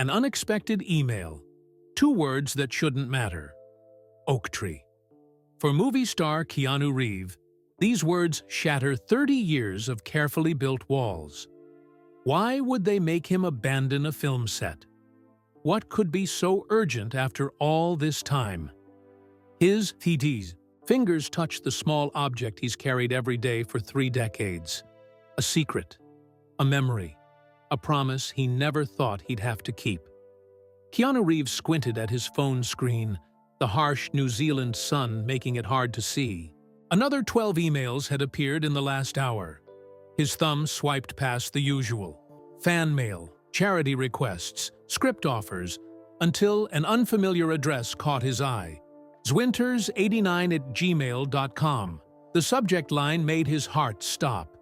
An unexpected email. Two words that shouldn't matter. Oak tree. For movie star Keanu Reeves, these words shatter 30 years of carefully built walls. Why would they make him abandon a film set? What could be so urgent after all this time? His fingers touch the small object he's carried every day for 3 decades. A secret, a memory, a promise he never thought he'd have to keep. Keanu Reeves squinted at his phone screen, the harsh New Zealand sun making it hard to see. Another 12 emails had appeared in the last hour. His thumb swiped past the usual. Fan mail, charity requests, script offers, until an unfamiliar address caught his eye. zwinters89@gmail.com. The subject line made his heart stop.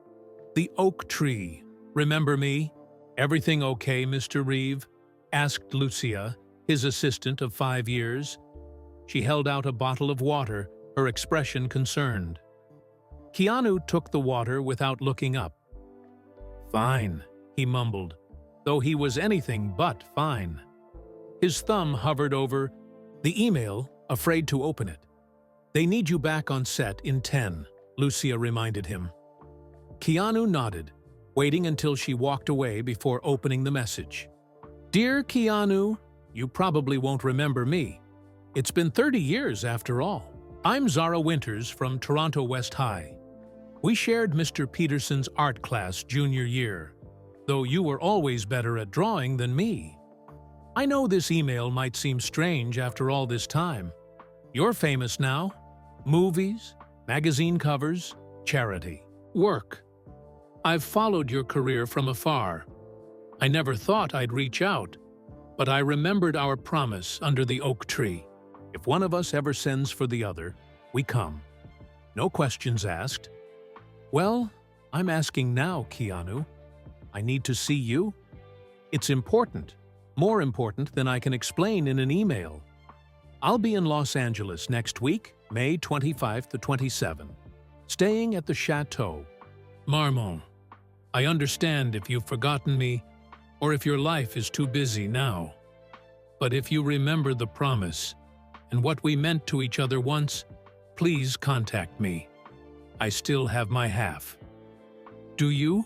The oak tree. Remember me? Everything okay, Mr. Reeve? Asked Lucia, his assistant of 5 years. She held out a bottle of water, her expression concerned. Keanu took the water without looking up. Fine, he mumbled, though he was anything but fine. His thumb hovered over the email, afraid to open it. They need you back on set in 10, Lucia reminded him. Keanu nodded, waiting until she walked away before opening the message. Dear Keanu, you probably won't remember me. It's been 30 years after all. I'm Zara Winters from Toronto West High. We shared Mr. Peterson's art class junior year, though you were always better at drawing than me. I know this email might seem strange after all this time. You're famous now. Movies, magazine covers, charity, work. I've followed your career from afar. I never thought I'd reach out, but I remembered our promise under the oak tree. If one of us ever sends for the other, we come. No questions asked. Well, I'm asking now, Keanu. I need to see you. It's important, more important than I can explain in an email. I'll be in Los Angeles next week, May 25 to 27, staying at the Chateau Marmont. I understand if you've forgotten me, or if your life is too busy now. But if you remember the promise, and what we meant to each other once, please contact me. I still have my half. Do you?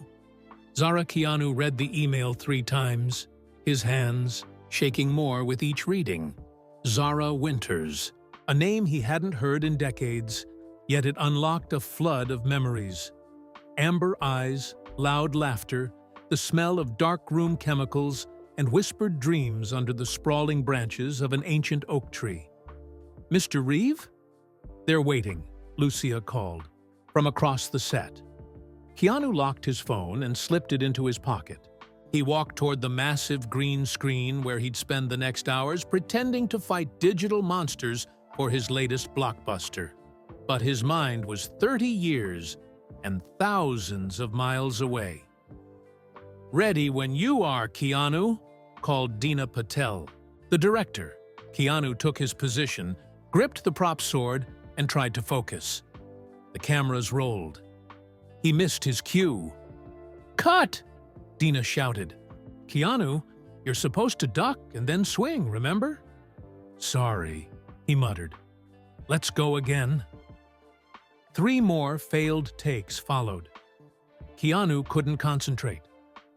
Zara. Keanu read the email 3 times, his hands shaking more with each reading. Zara Winters, a name he hadn't heard in decades, yet it unlocked a flood of memories. Amber eyes, loud laughter, the smell of dark-room chemicals, and whispered dreams under the sprawling branches of an ancient oak tree. Mr. Reeve? They're waiting, Lucia called, from across the set. Keanu locked his phone and slipped it into his pocket. He walked toward the massive green screen where he'd spend the next hours pretending to fight digital monsters for his latest blockbuster. But his mind was 30 years and thousands of miles away. Ready when you are, Keanu, called Dina Patel, the director. Keanu took his position, gripped the prop sword, and tried to focus. The cameras rolled. He missed his cue. Cut! Dina shouted. Keanu, you're supposed to duck and then swing, remember? Sorry, he muttered. Let's go again. 3 more failed takes followed. Keanu couldn't concentrate.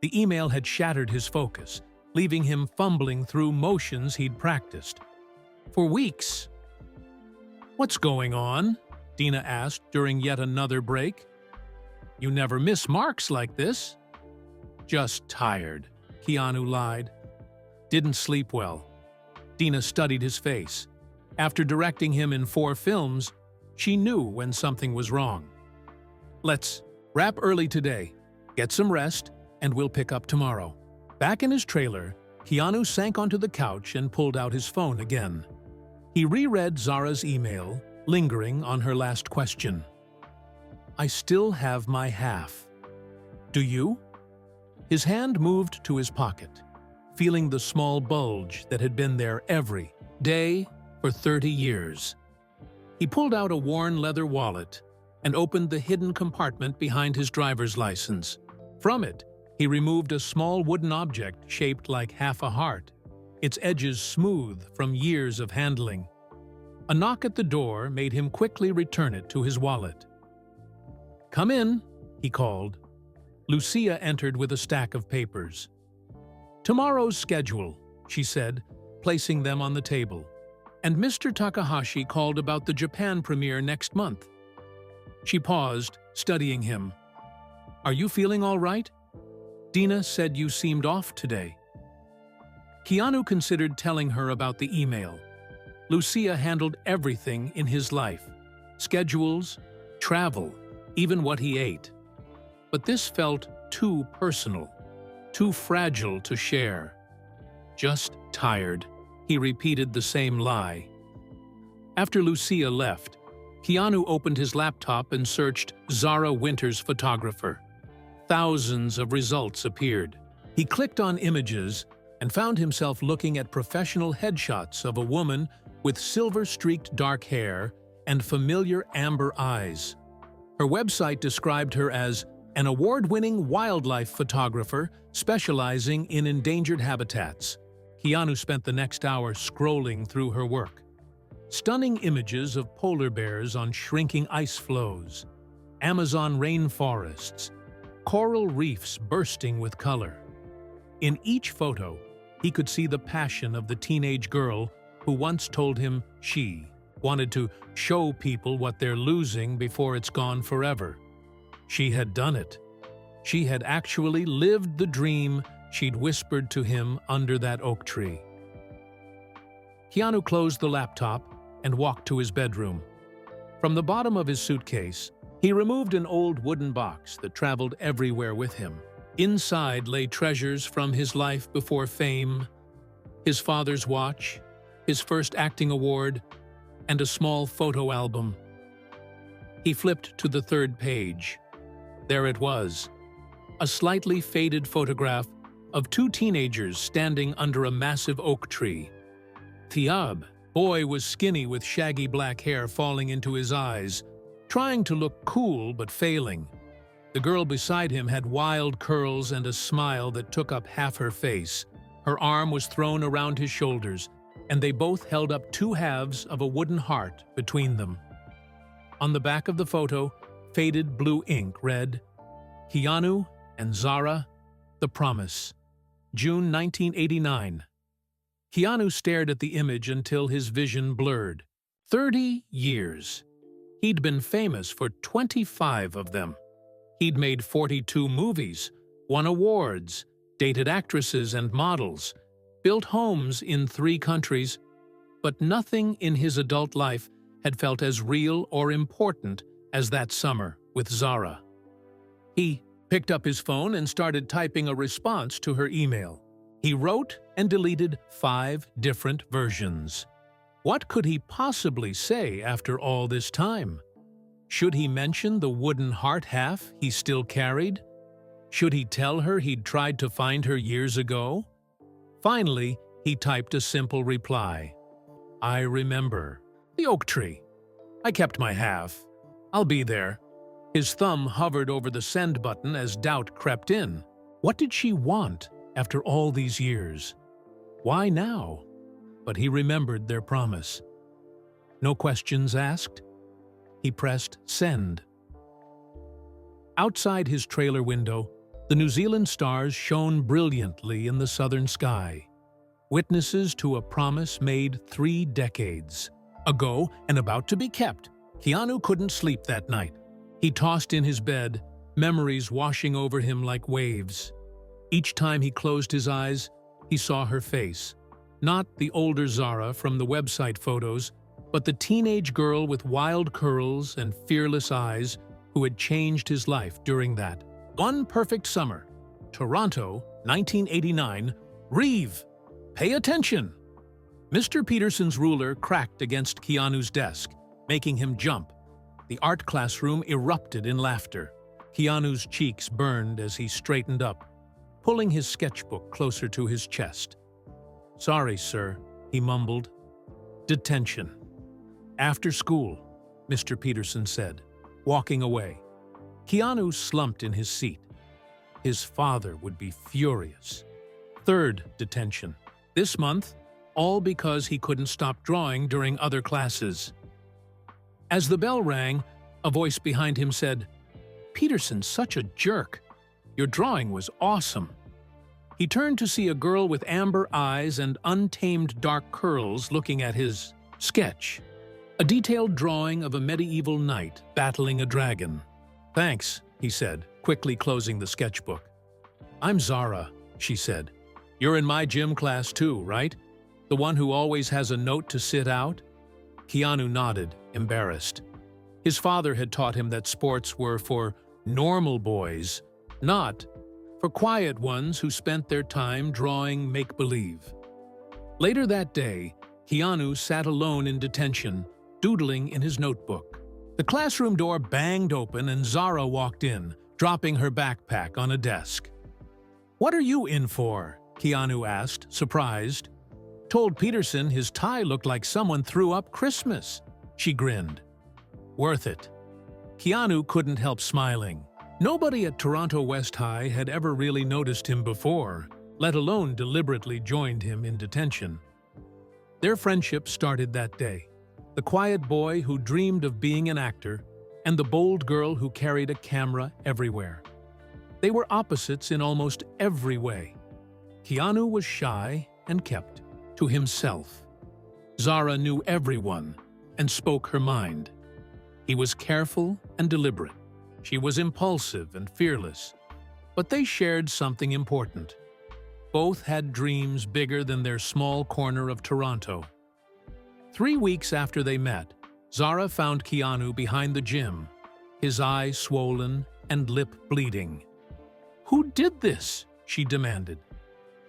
The email had shattered his focus, leaving him fumbling through motions he'd practiced for weeks. What's going on? Dina asked during yet another break. You never miss marks like this. Just tired, Keanu lied. Didn't sleep well. Dina studied his face. After directing him in 4 films, she knew when something was wrong. Let's wrap early today, get some rest, and we'll pick up tomorrow. Back in his trailer, Keanu sank onto the couch and pulled out his phone again. He reread Zara's email, lingering on her last question. I still have my half. Do you? His hand moved to his pocket, feeling the small bulge that had been there every day for 30 years. He pulled out a worn leather wallet and opened the hidden compartment behind his driver's license. From it, he removed a small wooden object shaped like half a heart. its edges smooth from years of handling. A knock at the door made him quickly return it to his wallet. "Come in," he called. Lucia entered with a stack of papers. "Tomorrow's schedule," she said, placing them on the table. "And Mr. Takahashi called about the Japan premiere next month." She paused, studying him. "Are you feeling all right? Dina said you seemed off today." Keanu considered telling her about the email. Lucia handled everything in his life: schedules, travel, even what he ate. But this felt too personal, too fragile to share. "Just tired," he repeated the same lie. After Lucia left, Keanu opened his laptop and searched Zara Winter's photographer. Thousands of results appeared. He clicked on images and found himself looking at professional headshots of a woman with silver-streaked dark hair and familiar amber eyes. Her website described her as an award-winning wildlife photographer specializing in endangered habitats. Keanu spent the next hour scrolling through her work. Stunning images of polar bears on shrinking ice floes, Amazon rainforests, coral reefs bursting with color. In each photo, he could see the passion of the teenage girl who once told him she wanted to show people what they're losing before it's gone forever. She had done it. She had actually lived the dream she'd whispered to him under that oak tree. Keanu closed the laptop and walked to his bedroom. From the bottom of his suitcase, he removed an old wooden box that traveled everywhere with him. Inside lay treasures from his life before fame, his father's watch, his first acting award, and a small photo album. He flipped to the third page. There it was, a slightly faded photograph of two teenagers standing under a massive oak tree. Thiab, boy, was skinny with shaggy black hair falling into his eyes, trying to look cool but failing. The girl beside him had wild curls and a smile that took up half her face. Her arm was thrown around his shoulders, and they both held up two halves of a wooden heart between them. On the back of the photo, faded blue ink read, "Keanu and Zara, The Promise, June 1989. Keanu stared at the image until his vision blurred. 30 years. He'd been famous for 25 of them. He'd made 42 movies, won awards, dated actresses and models, built homes in 3 countries, but nothing in his adult life had felt as real or important as that summer with Zara. He picked up his phone and started typing a response to her email. He wrote and deleted 5 different versions. What could he possibly say after all this time? Should he mention the wooden heart half he still carried? Should he tell her he'd tried to find her years ago? Finally, he typed a simple reply. "I remember. The oak tree. I kept my half. I'll be there." His thumb hovered over the send button as doubt crept in. What did she want after all these years? Why now? But he remembered their promise. No questions asked. He pressed send. Outside his trailer window, the New Zealand stars shone brilliantly in the southern sky, witnesses to a promise made 3 decades ago and about to be kept. Keanu couldn't sleep that night. He tossed in his bed, memories washing over him like waves. Each time he closed his eyes, he saw her face. Not the older Zara from the website photos, but the teenage girl with wild curls and fearless eyes who had changed his life during that one perfect summer. Toronto, 1989. Reeve, pay attention! Mr. Peterson's ruler cracked against Keanu's desk, making him jump. The art classroom erupted in laughter. Keanu's cheeks burned as he straightened up, pulling his sketchbook closer to his chest. "Sorry, sir," he mumbled. "Detention." "After school," Mr. Peterson said, walking away. Keanu slumped in his seat. His father would be furious. 3rd detention. This month, all because he couldn't stop drawing during other classes. As the bell rang, a voice behind him said, "Peterson's such a jerk. Your drawing was awesome." He turned to see a girl with amber eyes and untamed dark curls looking at his sketch, a detailed drawing of a medieval knight battling a dragon. "Thanks," he said, quickly closing the sketchbook. "I'm Zara," she said. "You're in my gym class too, right? The one who always has a note to sit out?" Keanu nodded, embarrassed. His father had taught him that sports were for normal boys, not for quiet ones who spent their time drawing make-believe. Later that day, Keanu sat alone in detention, doodling in his notebook. The classroom door banged open and Zara walked in, dropping her backpack on a desk. "What are you in for?" Keanu asked, surprised. "Told Peterson his tie looked like someone threw up Christmas." She grinned. "Worth it." Keanu couldn't help smiling. Nobody at Toronto West High had ever really noticed him before, let alone deliberately joined him in detention. Their friendship started that day. The quiet boy who dreamed of being an actor, and the bold girl who carried a camera everywhere. They were opposites in almost every way. Keanu was shy and kept to himself. Zara knew everyone and spoke her mind. He was careful and deliberate. She was impulsive and fearless. But they shared something important. Both had dreams bigger than their small corner of Toronto. 3 weeks after they met, Zara found Keanu behind the gym, his eye swollen and lip bleeding. "Who did this?" she demanded.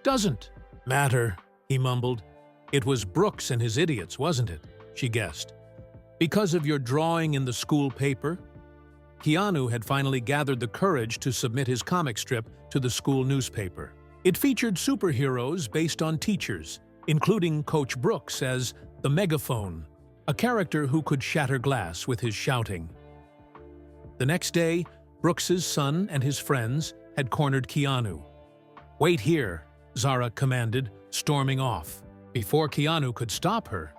"Doesn't matter," he mumbled. "It was Brooks and his idiots, wasn't it?" she guessed. "Because of your drawing in the school paper?" Keanu had finally gathered the courage to submit his comic strip to the school newspaper. It featured superheroes based on teachers, including Coach Brooks as the Megaphone, a character who could shatter glass with his shouting. The next day, Brooks's son and his friends had cornered Keanu. "Wait here," Zara commanded, storming off. Before Keanu could stop her,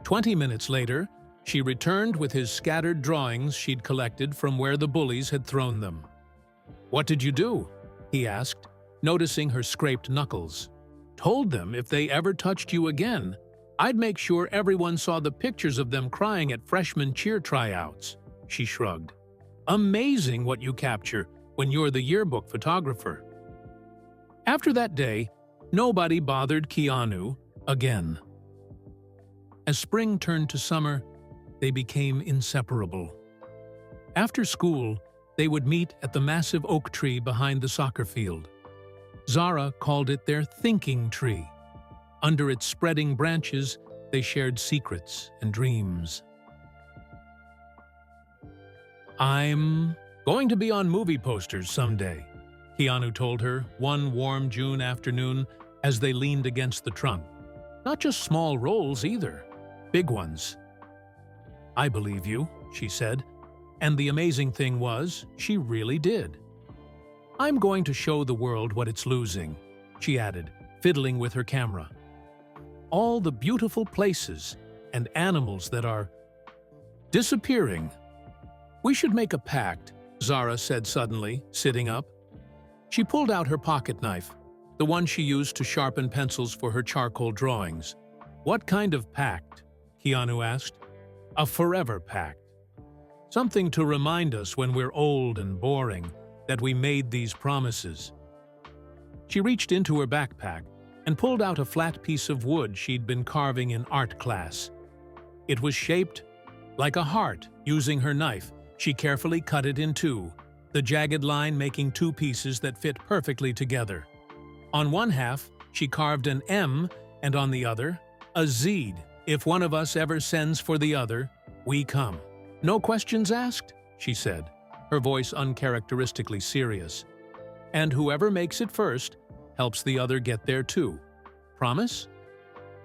20 minutes later, she returned with his scattered drawings she'd collected from where the bullies had thrown them. "What did you do?" he asked, noticing her scraped knuckles. "Told them if they ever touched you again, I'd make sure everyone saw the pictures of them crying at freshman cheer tryouts," she shrugged. "Amazing what you capture when you're the yearbook photographer." After that day, nobody bothered Keanu again. As spring turned to summer, they became inseparable. After school, they would meet at the massive oak tree behind the soccer field. Zara called it their thinking tree. Under its spreading branches, they shared secrets and dreams. "I'm going to be on movie posters someday," Keanu told her one warm June afternoon as they leaned against the trunk. "Not just small roles either, big ones." "I believe you," she said, and the amazing thing was, she really did. "I'm going to show the world what it's losing," she added, fiddling with her camera. "All the beautiful places and animals that are disappearing." "We should make a pact," Zara said suddenly, sitting up. She pulled out her pocket knife, the one she used to sharpen pencils for her charcoal drawings. "What kind of pact?" Keanu asked. "A forever pact. Something to remind us when we're old and boring that we made these promises." She reached into her backpack and pulled out a flat piece of wood she'd been carving in art class. It was shaped like a heart. Using her knife, she carefully cut it in two, the jagged line making two pieces that fit perfectly together. On one half, she carved an M, and on the other, a Z. "If one of us ever sends for the other, we come. No questions asked," she said, her voice uncharacteristically serious. "And whoever makes it first helps the other get there too. Promise?"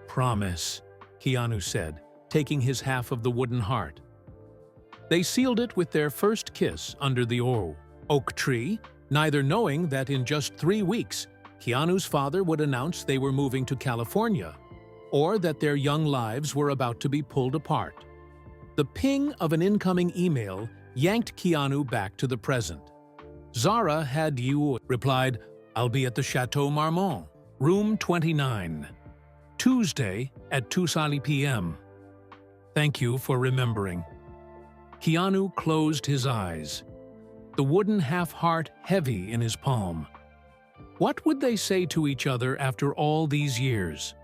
"Promise," Keanu said, taking his half of the wooden heart. They sealed it with their first kiss under the oak tree, neither knowing that in just 3 weeks Keanu's father would announce they were moving to California, or that their young lives were about to be pulled apart. The ping of an incoming email yanked Keanu back to the present. Zara had you replied, "I'll be at the Chateau Marmont, room 29, Tuesday at 2:30 p.m. Thank you for remembering." Keanu closed his eyes, the wooden half-heart heavy in his palm. What would they say to each other after all these years?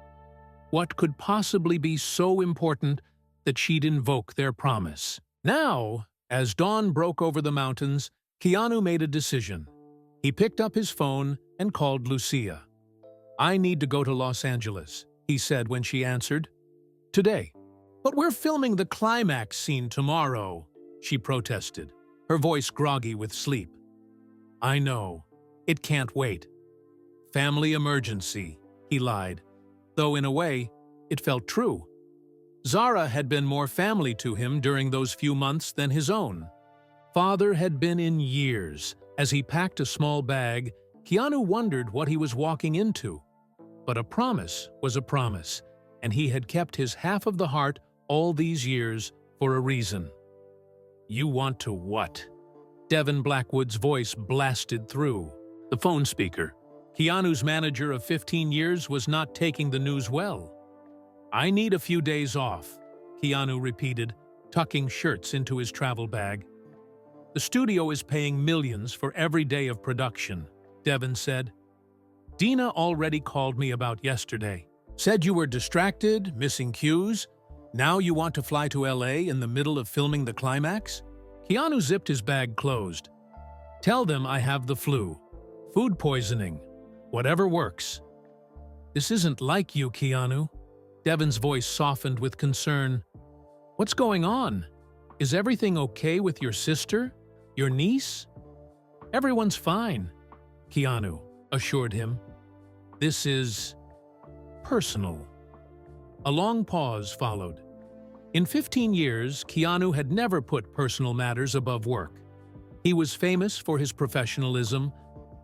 What could possibly be so important that she'd invoke their promise? Now, as dawn broke over the mountains, Keanu made a decision. He picked up his phone and called Lucia. "I need to go to Los Angeles," he said when she answered. "Today." "But we're filming the climax scene tomorrow," she protested, her voice groggy with sleep. "I know. It can't wait." "Family emergency," he lied, though in a way, it felt true. Zara had been more family to him during those few months than his own. Father had been in years. As he packed a small bag, Keanu wondered what he was walking into. But a promise was a promise, and he had kept his half of the heart all these years for a reason. "You want to what?" Devin Blackwood's voice blasted through the phone speaker. Keanu's manager of 15 years was not taking the news well. "I need a few days off," Keanu repeated, tucking shirts into his travel bag. "The studio is paying millions for every day of production," Devin said. "Dina already called me about yesterday. Said you were distracted, missing cues. Now you want to fly to LA in the middle of filming the climax?" Keanu zipped his bag closed. "Tell them I have the flu. Food poisoning. Whatever works." "This isn't like you, Keanu." Devin's voice softened with concern. "What's going on? Is everything okay with your sister? Your niece?" "Everyone's fine," Keanu assured him. "This is personal." A long pause followed. In 15 years, Keanu had never put personal matters above work. He was famous for his professionalism,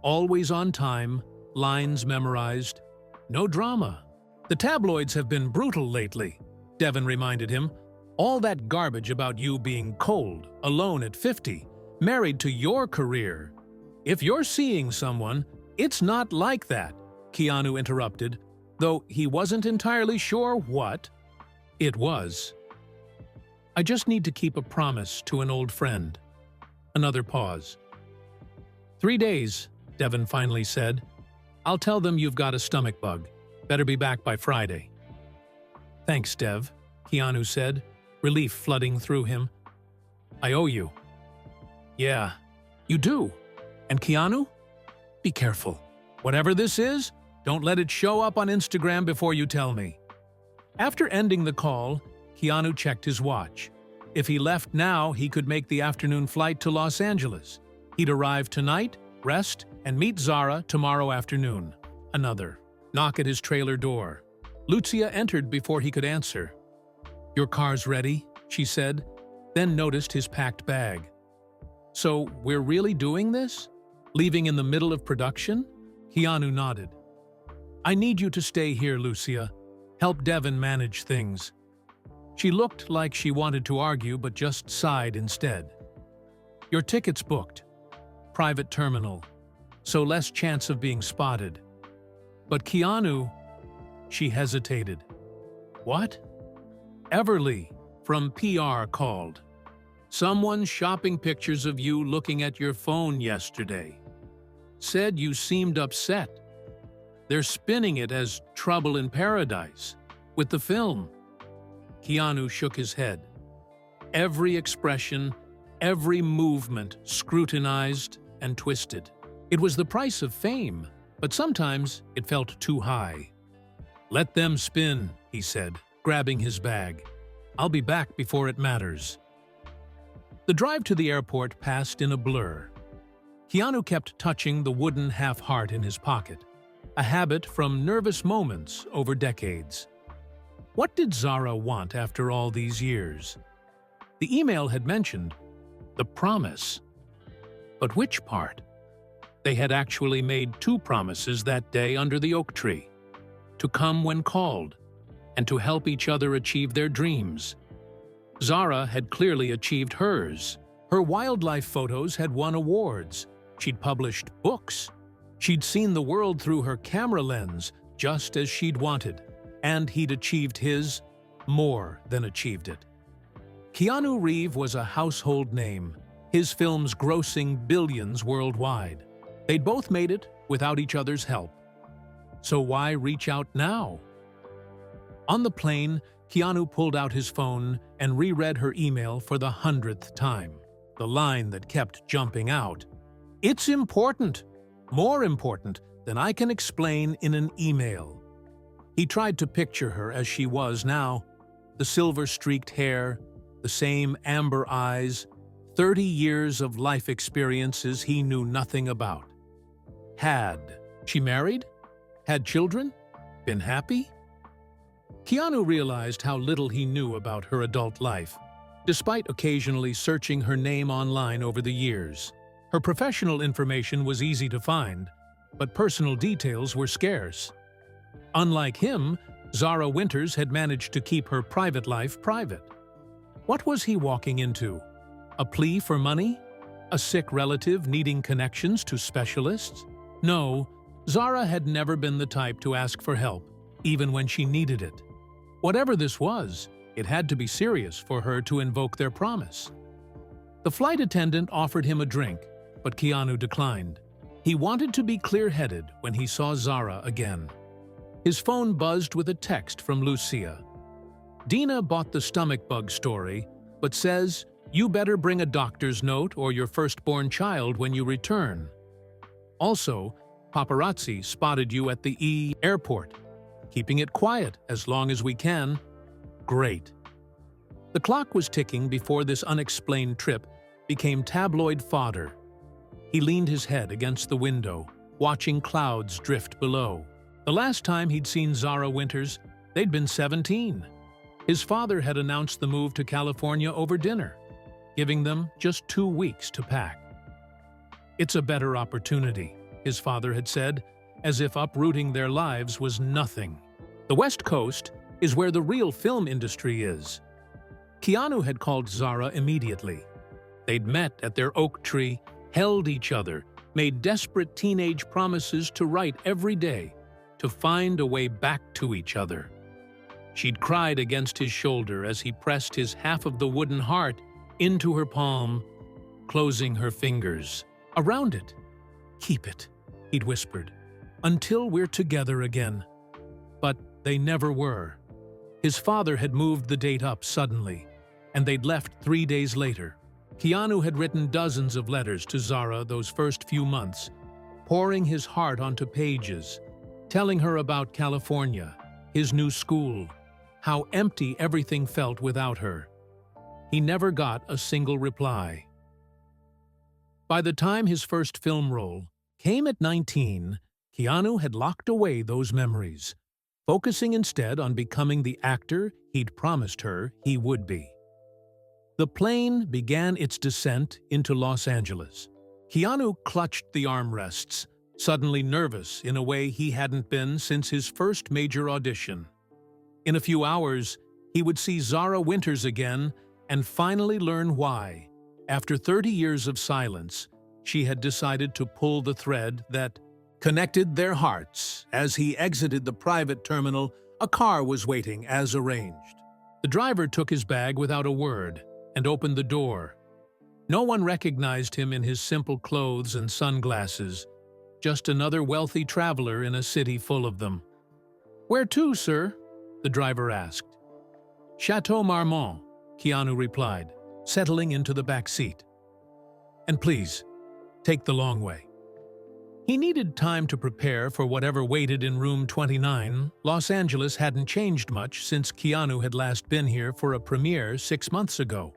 always on time, lines memorized, no drama. "The tabloids have been brutal lately," Devin reminded him. "All that garbage about you being cold, alone at 50, married to your career. If you're seeing someone, it's not like that," Keanu interrupted, though he wasn't entirely sure what it was. "I just need to keep a promise to an old friend." Another pause. 3 days, Devin finally said. "I'll tell them you've got a stomach bug. Better be back by Friday." "Thanks, Dev," Keanu said, relief flooding through him. "I owe you." "Yeah, you do. And Keanu? Be careful. Whatever this is, don't let it show up on Instagram before you tell me." After ending the call, Keanu checked his watch. If he left now, he could make the afternoon flight to Los Angeles. He'd arrive tonight, rest, and meet Zara tomorrow afternoon. Another knock at his trailer door. Lucia entered before he could answer. "Your car's ready," she said, then noticed his packed bag. "So we're really doing this? Leaving in the middle of production?" Keanu nodded. "I need you to stay here, Lucia. Help Devin manage things." She looked like she wanted to argue but just sighed instead. "Your ticket's booked. Private terminal. So less chance of being spotted." "But Keanu..." She hesitated. "What?" "Everly, from PR, called. Someone shopping pictures of you looking at your phone yesterday. Said you seemed upset. They're spinning it as trouble in paradise, with the film." Keanu shook his head. Every expression, every movement scrutinized and twisted. It was the price of fame, but sometimes it felt too high. "Let them spin," he said, grabbing his bag. "I'll be back before it matters." The drive to the airport passed in a blur. Keanu kept touching the wooden half-heart in his pocket, a habit from nervous moments over decades. What did Zara want after all these years? The email had mentioned the promise. But which part? They had actually made two promises that day under the oak tree: to come when called, and to help each other achieve their dreams. Zara had clearly achieved hers. Her wildlife photos had won awards. She'd published books. She'd seen the world through her camera lens, just as she'd wanted. And he'd achieved his, more than achieved it. Keanu Reeves was a household name, his films grossing billions worldwide. They'd both made it without each other's help. So why reach out now? On the plane, Keanu pulled out his phone and reread her email for the 100th time. The line that kept jumping out: "It's important, more important than I can explain in an email." He tried to picture her as she was now, the silver-streaked hair, the same amber eyes, 30 years of life experiences he knew nothing about. Had she married? Had children? Been happy? Keanu realized how little he knew about her adult life, despite occasionally searching her name online over the years. Her professional information was easy to find, but personal details were scarce. Unlike him, Zara Winters had managed to keep her private life private. What was he walking into? A plea for money? A sick relative needing connections to specialists? No, Zara had never been the type to ask for help, even when she needed it. Whatever this was, it had to be serious for her to invoke their promise. The flight attendant offered him a drink, but Keanu declined. He wanted to be clear-headed when he saw Zara again. His phone buzzed with a text from Lucia. "Dina bought the stomach bug story, but says you better bring a doctor's note or your firstborn child when you return. Also, paparazzi spotted you at the airport. Keeping it quiet as long as we can. Great." The clock was ticking before this unexplained trip became tabloid fodder. He leaned his head against the window, watching clouds drift below. The last time he'd seen Zara Winters, they'd been 17. His father had announced the move to California over dinner, giving them just 2 weeks to pack. "It's a better opportunity," his father had said, as if uprooting their lives was nothing. "The West Coast is where the real film industry is." Keanu had called Zara immediately. They'd met at their oak tree, held each other, made desperate teenage promises to write every day, to find a way back to each other. She'd cried against his shoulder as he pressed his half of the wooden heart into her palm, closing her fingers around it. "Keep it," he'd whispered, "until we're together again." But they never were. His father had moved the date up suddenly, and they'd left 3 days later. Keanu had written dozens of letters to Zara those first few months, pouring his heart onto pages, telling her about California, his new school, how empty everything felt without her. He never got a single reply. By the time his first film role came at 19, Keanu had locked away those memories, focusing instead on becoming the actor he'd promised her he would be. The plane began its descent into Los Angeles. Keanu clutched the armrests, suddenly nervous in a way he hadn't been since his first major audition. In a few hours, he would see Zara Winters again and finally learn why, after 30 years of silence, she had decided to pull the thread that connected their hearts. As he exited the private terminal, a car was waiting as arranged. The driver took his bag without a word and opened the door. No one recognized him in his simple clothes and sunglasses, just another wealthy traveler in a city full of them. "Where to, sir?" the driver asked. "Chateau Marmont," Keanu replied, settling into the back seat. "And please, take the long way." He needed time to prepare for whatever waited in room 29. Los Angeles hadn't changed much since Keanu had last been here for a premiere 6 months ago.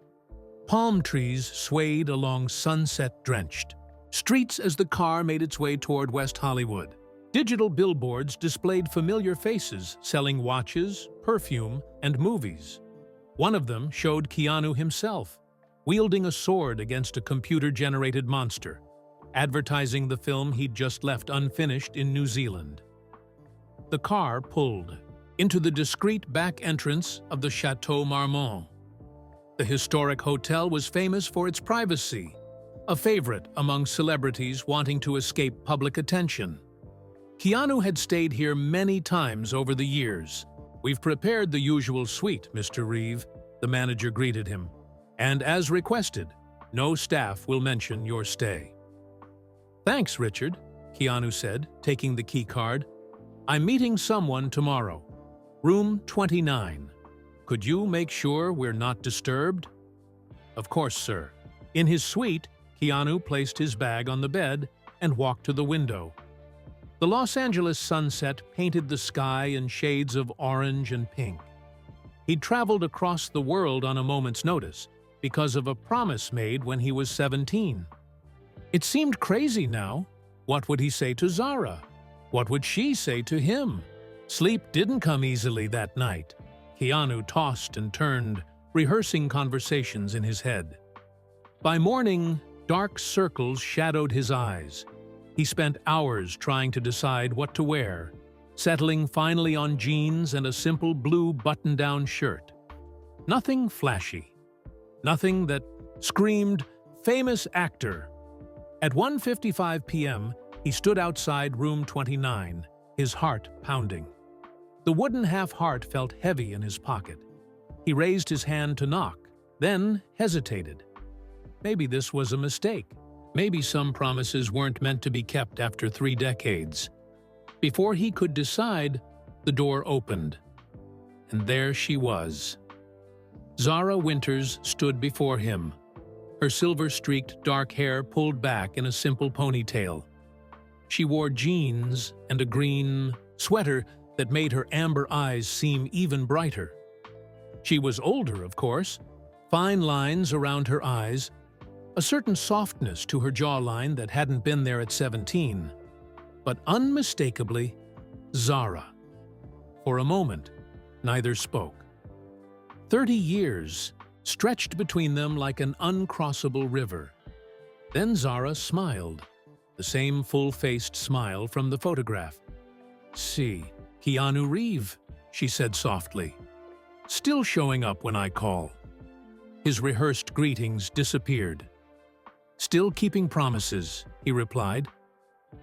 Palm trees swayed along sunset-drenched streets as the car made its way toward West Hollywood. Digital billboards displayed familiar faces selling watches, perfume, and movies. One of them showed Keanu himself, wielding a sword against a computer-generated monster. advertising the film he'd just left unfinished in New Zealand. The car pulled into the discreet back entrance of the Chateau Marmont. The historic hotel was famous for its privacy, a favorite among celebrities wanting to escape public attention. Keanu had stayed here many times over the years. "We've prepared the usual suite, Mr. Reeve," the manager greeted him. "And as requested, no staff will mention your stay." "Thanks, Richard," Keanu said, taking the key card. "I'm meeting someone tomorrow. Room 29. Could you make sure we're not disturbed?" "Of course, sir." In his suite, Keanu placed his bag on the bed and walked to the window. The Los Angeles sunset painted the sky in shades of orange and pink. He'd traveled across the world on a moment's notice because of a promise made when he was 17. It seemed crazy now. What would he say to Zara? What would she say to him? Sleep didn't come easily that night. Keanu tossed and turned, rehearsing conversations in his head. By morning, dark circles shadowed his eyes. He spent hours trying to decide what to wear, settling finally on jeans and a simple blue button-down shirt. Nothing flashy. Nothing that screamed, "famous actor." At 1:55 p.m., he stood outside room 29, his heart pounding. The wooden half-heart felt heavy in his pocket. He raised his hand to knock, then hesitated. Maybe this was a mistake. Maybe some promises weren't meant to be kept after 3 decades. Before he could decide, the door opened. And there she was. Zara Winters stood before him, her silver-streaked dark hair pulled back in a simple ponytail. She wore jeans and a green sweater that made her amber eyes seem even brighter. She was older, of course, fine lines around her eyes, a certain softness to her jawline that hadn't been there at 17, but unmistakably Zara. For a moment, neither spoke. 30 years stretched between them like an uncrossable river. Then Zara smiled, the same full-faced smile from the photograph. "See, Keanu Reeves," she said softly. "Still showing up when I call." His rehearsed greetings disappeared. "Still keeping promises," he replied.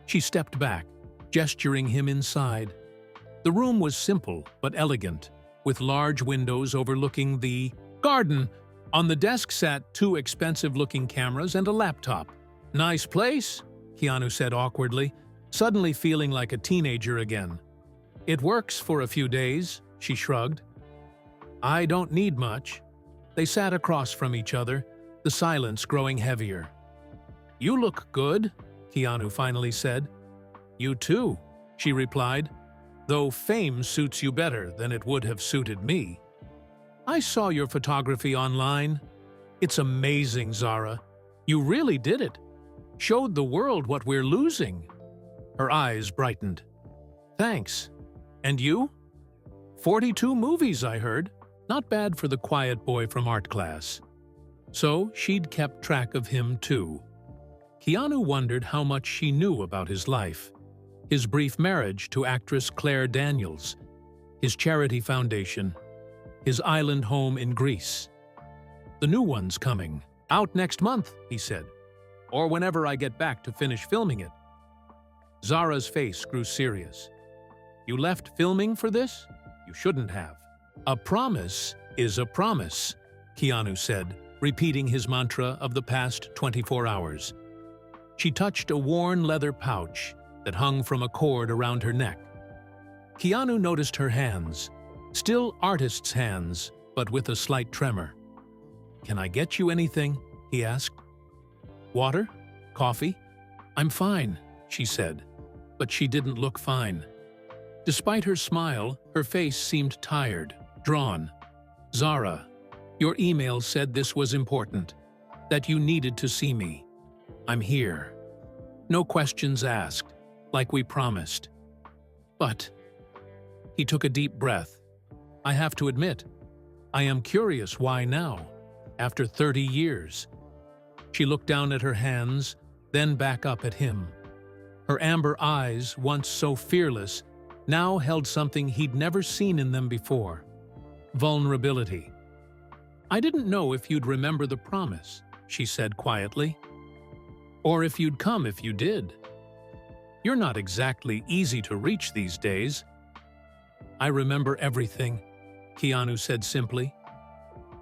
She stepped back, gesturing him inside. The room was simple but elegant, with large windows overlooking the garden. On the desk sat 2 expensive-looking cameras and a laptop. "Nice place," Keanu said awkwardly, suddenly feeling like a teenager again. "It works for a few days," she shrugged. "I don't need much." They sat across from each other, the silence growing heavier. "You look good," Keanu finally said. "You too," she replied, "though fame suits you better than it would have suited me." "I saw your photography online. It's amazing, Zara. You really did it. Showed the world what we're losing." Her eyes brightened. "Thanks. And you?" 42 movies, I heard. Not bad for the quiet boy from art class." So she'd kept track of him too. Keanu wondered how much she knew about his life. His brief marriage to actress Claire Daniels, his charity foundation, his island home in Greece. "The new one's coming. Out next month," he said. "Or whenever I get back to finish filming it." Zara's face grew serious. "You left filming for this? You shouldn't have." "A promise is a promise," Keanu said, repeating his mantra of the past 24 hours. She touched a worn leather pouch that hung from a cord around her neck. Keanu noticed her hands, still artist's hands, but with a slight tremor. "Can I get you anything?" he asked. "Water? Coffee?" "I'm fine," she said, but she didn't look fine. Despite her smile, her face seemed tired, drawn. "Zara, your email said this was important, that you needed to see me. I'm here. No questions asked, like we promised. But..." He took a deep breath. "I have to admit, I am curious why now, after 30 years. She looked down at her hands, then back up at him. Her amber eyes, once so fearless, now held something he'd never seen in them before: vulnerability. "I didn't know if you'd remember the promise," she said quietly. "Or if you'd come if you did. You're not exactly easy to reach these days." "I remember everything," Keanu said simply.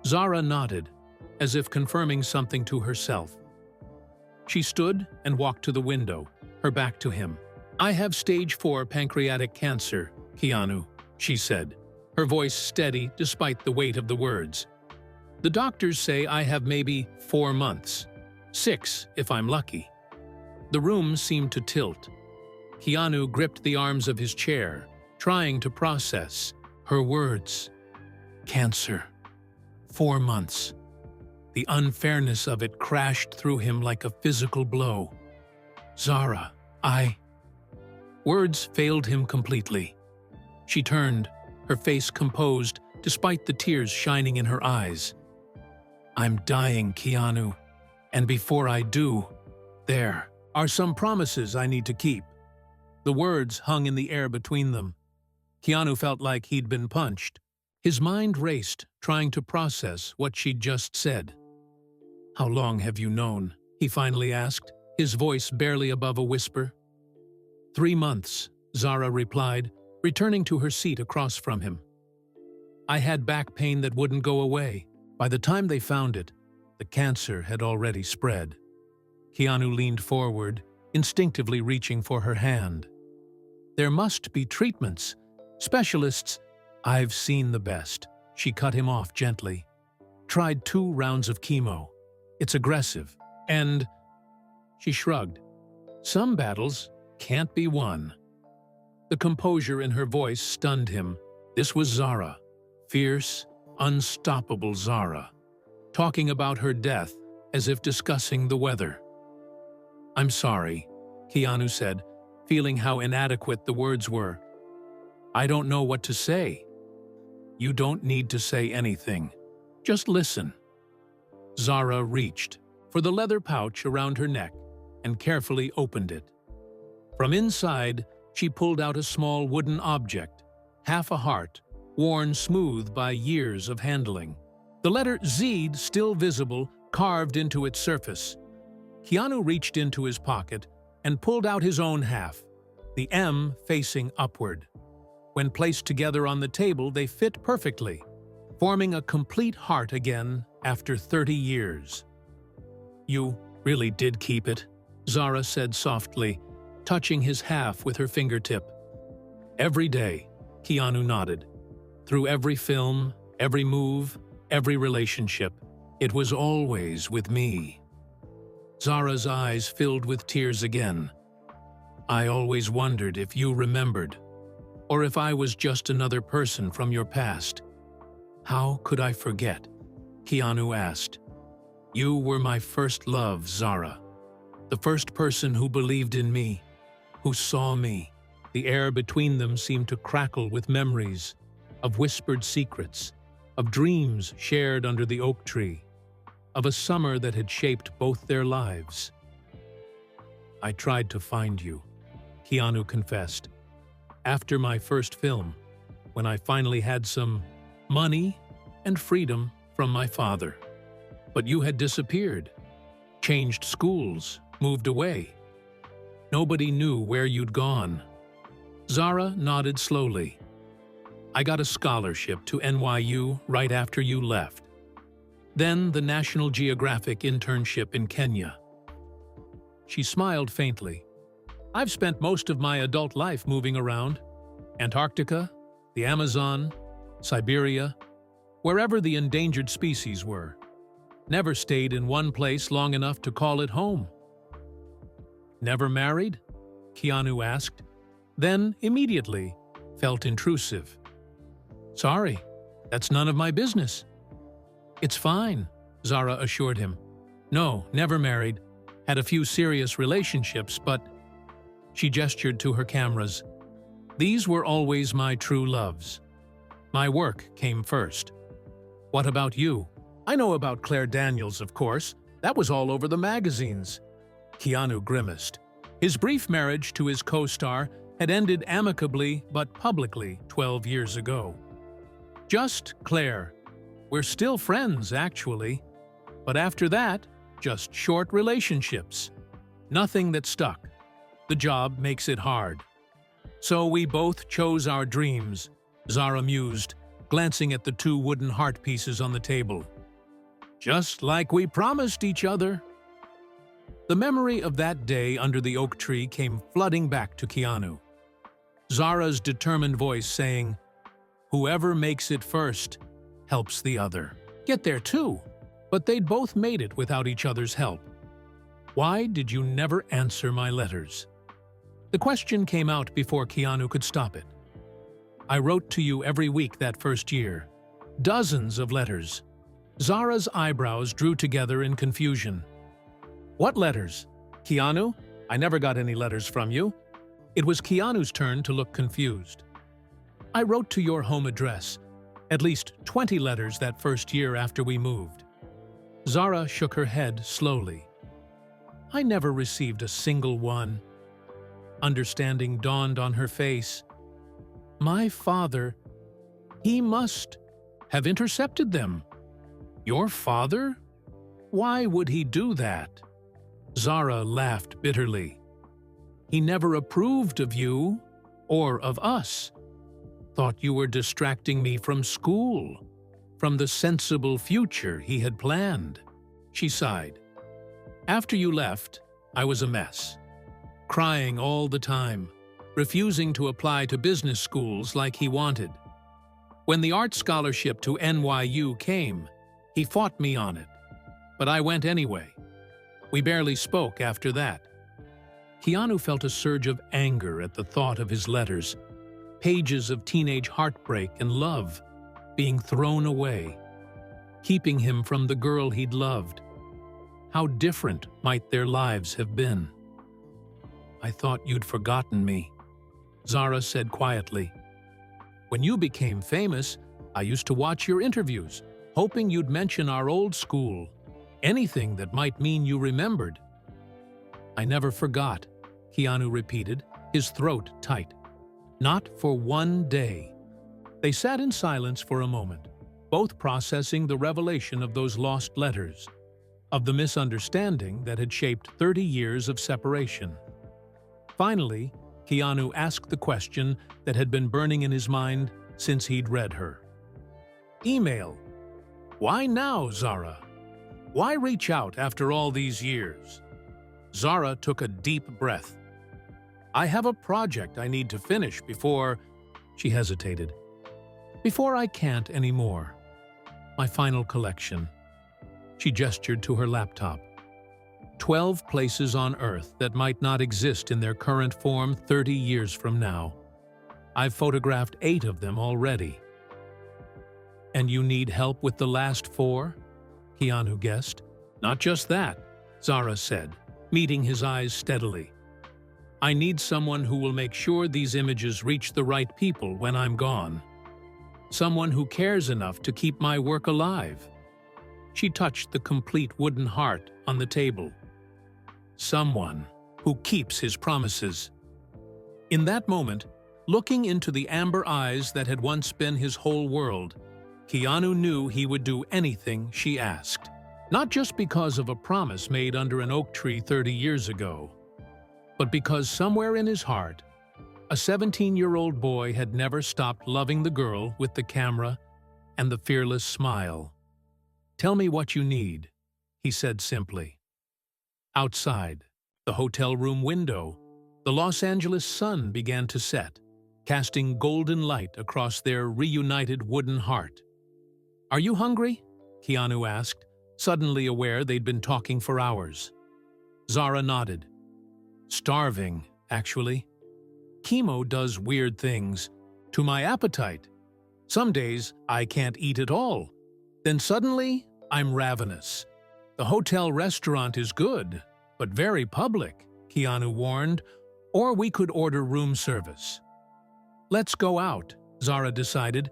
Zara nodded, as if confirming something to herself. She stood and walked to the window, her back to him. "I have stage 4 pancreatic cancer, Keanu," she said, her voice steady despite the weight of the words. "The doctors say I have maybe 4 months, 6 if I'm lucky." The room seemed to tilt. Keanu gripped the arms of his chair, trying to process her words. Cancer. 4 months. The unfairness of it crashed through him like a physical blow. "Zara, Words failed him completely. She turned, her face composed despite the tears shining in her eyes. "I'm dying, Keanu. And before I do, there are some promises I need to keep." The words hung in the air between them. Keanu felt like he'd been punched. His mind raced, trying to process what she'd just said. "How long have you known?" he finally asked, his voice barely above a whisper. 3 months, Zara replied, returning to her seat across from him. "I had back pain that wouldn't go away. By the time they found it, the cancer had already spread." Keanu leaned forward, instinctively reaching for her hand. "There must be treatments. Specialists—" "I've seen the best," she cut him off gently. "Tried 2 rounds of chemo. It's aggressive, and—" She shrugged. "Some battles can't be won." The composure in her voice stunned him. This was Zara, fierce, unstoppable Zara, talking about her death as if discussing the weather. "I'm sorry," Keanu said, feeling how inadequate the words were. "I don't know what to say." "You don't need to say anything. Just listen." Zara reached for the leather pouch around her neck and carefully opened it. From inside, she pulled out a small wooden object, half a heart, worn smooth by years of handling. The letter Z still visible, carved into its surface. Keanu reached into his pocket and pulled out his own half, the M facing upward. When placed together on the table, they fit perfectly, forming a complete heart again after 30 years. "You really did keep it," Zara said softly, touching his half with her fingertip. "Every day," Keanu nodded. "Through every film, every move, every relationship, it was always with me." Zara's eyes filled with tears again. "I always wondered if you remembered, or if I was just another person from your past." "How could I forget?" Keanu asked. "You were my first love, Zara. The first person who believed in me, who saw me." The air between them seemed to crackle with memories, of whispered secrets, of dreams shared under the oak tree, of a summer that had shaped both their lives. "I tried to find you," Keanu confessed. "After my first film, when I finally had some money and freedom from my father. But you had disappeared, changed schools, moved away. Nobody knew where you'd gone." Zara nodded slowly. "I got a scholarship to NYU right after you left. Then the National Geographic internship in Kenya." She smiled faintly. "I've spent most of my adult life moving around. Antarctica, the Amazon, Siberia, wherever the endangered species were. Never stayed in one place long enough to call it home." "Never married?" Keanu asked, then immediately felt intrusive. "Sorry, that's none of my business." "It's fine," Zara assured him. "No, never married. Had a few serious relationships, but—" She gestured to her cameras. "These were always my true loves. My work came first. What about you? I know about Claire Daniels, of course. That was all over the magazines." Keanu grimaced. His brief marriage to his co-star had ended amicably but publicly 12 years ago. Just Claire. We're still friends, actually. But after that, just short relationships. Nothing that stuck. The job makes it hard. So we both chose our dreams, Zara mused, glancing at the two wooden heart pieces on the table. Just like we promised each other. The memory of that day under the oak tree came flooding back to Keanu. Zara's determined voice saying, "Whoever makes it first helps the other." Get there too, but they'd both made it without each other's help. Why did you never answer my letters? The question came out before Keanu could stop it. I wrote to you every week that first year. Dozens of letters. Zara's eyebrows drew together in confusion. What letters? Keanu? I never got any letters from you. It was Keanu's turn to look confused. I wrote to your home address, at least 20 letters that first year after we moved. Zara shook her head slowly. I never received a single one. Understanding dawned on her face. My father, he must have intercepted them. Your father? Why would he do that? Zara laughed bitterly. He never approved of you or of us. Thought you were distracting me from school, from the sensible future he had planned. She sighed. After you left, I was a mess. Crying all the time, refusing to apply to business schools like he wanted. When the art scholarship to NYU came, he fought me on it, but I went anyway. We barely spoke after that. Keanu felt a surge of anger at the thought of his letters, pages of teenage heartbreak and love being thrown away, keeping him from the girl he'd loved. How different might their lives have been? I thought you'd forgotten me, Zara said quietly. When you became famous, I used to watch your interviews, hoping you'd mention our old school, anything that might mean you remembered. I never forgot, Keanu repeated, his throat tight. Not for one day. They sat in silence for a moment, both processing the revelation of those lost letters, of the misunderstanding that had shaped 30 years of separation. Finally, Keanu asked the question that had been burning in his mind since he'd read her. Email. Why now, Zara? Why reach out after all these years? Zara took a deep breath. I have a project I need to finish before... She hesitated. Before I can't anymore. My final collection. She gestured to her laptop. 12 places on Earth that might not exist in their current form 30 years from now. I've photographed 8 of them already. And you need help with the last 4? Keanu guessed. Not just that, Zara said, meeting his eyes steadily. I need someone who will make sure these images reach the right people when I'm gone. Someone who cares enough to keep my work alive. She touched the complete wooden heart on the table. Someone who keeps his promises. In that moment, looking into the amber eyes that had once been his whole world, Keanu knew he would do anything she asked. Not just because of a promise made under an oak tree 30 years ago, but because somewhere in his heart, a 17-year-old boy had never stopped loving the girl with the camera and the fearless smile. Tell me what you need, he said simply. Outside, the hotel room window, the Los Angeles sun began to set, casting golden light across their reunited wooden heart. Are you hungry? Keanu asked, suddenly aware they'd been talking for hours. Zara nodded. Starving, actually. Chemo does weird things to my appetite. Some days I can't eat at all. Then suddenly, I'm ravenous. The hotel restaurant is good, but very public, Keanu warned, or we could order room service. Let's go out, Zara decided.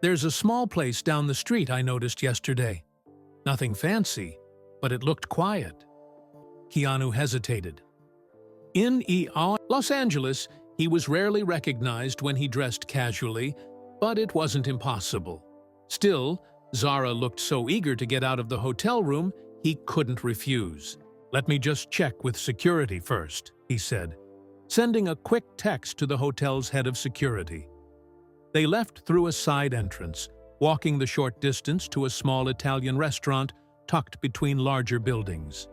There's a small place down the street I noticed yesterday. Nothing fancy, but it looked quiet. Keanu hesitated. In Los Angeles, he was rarely recognized when he dressed casually, but it wasn't impossible. Still, Zara looked so eager to get out of the hotel room, he couldn't refuse. "Let me just check with security first," he said, sending a quick text to the hotel's head of security. They left through a side entrance, walking the short distance to a small Italian restaurant tucked between larger buildings.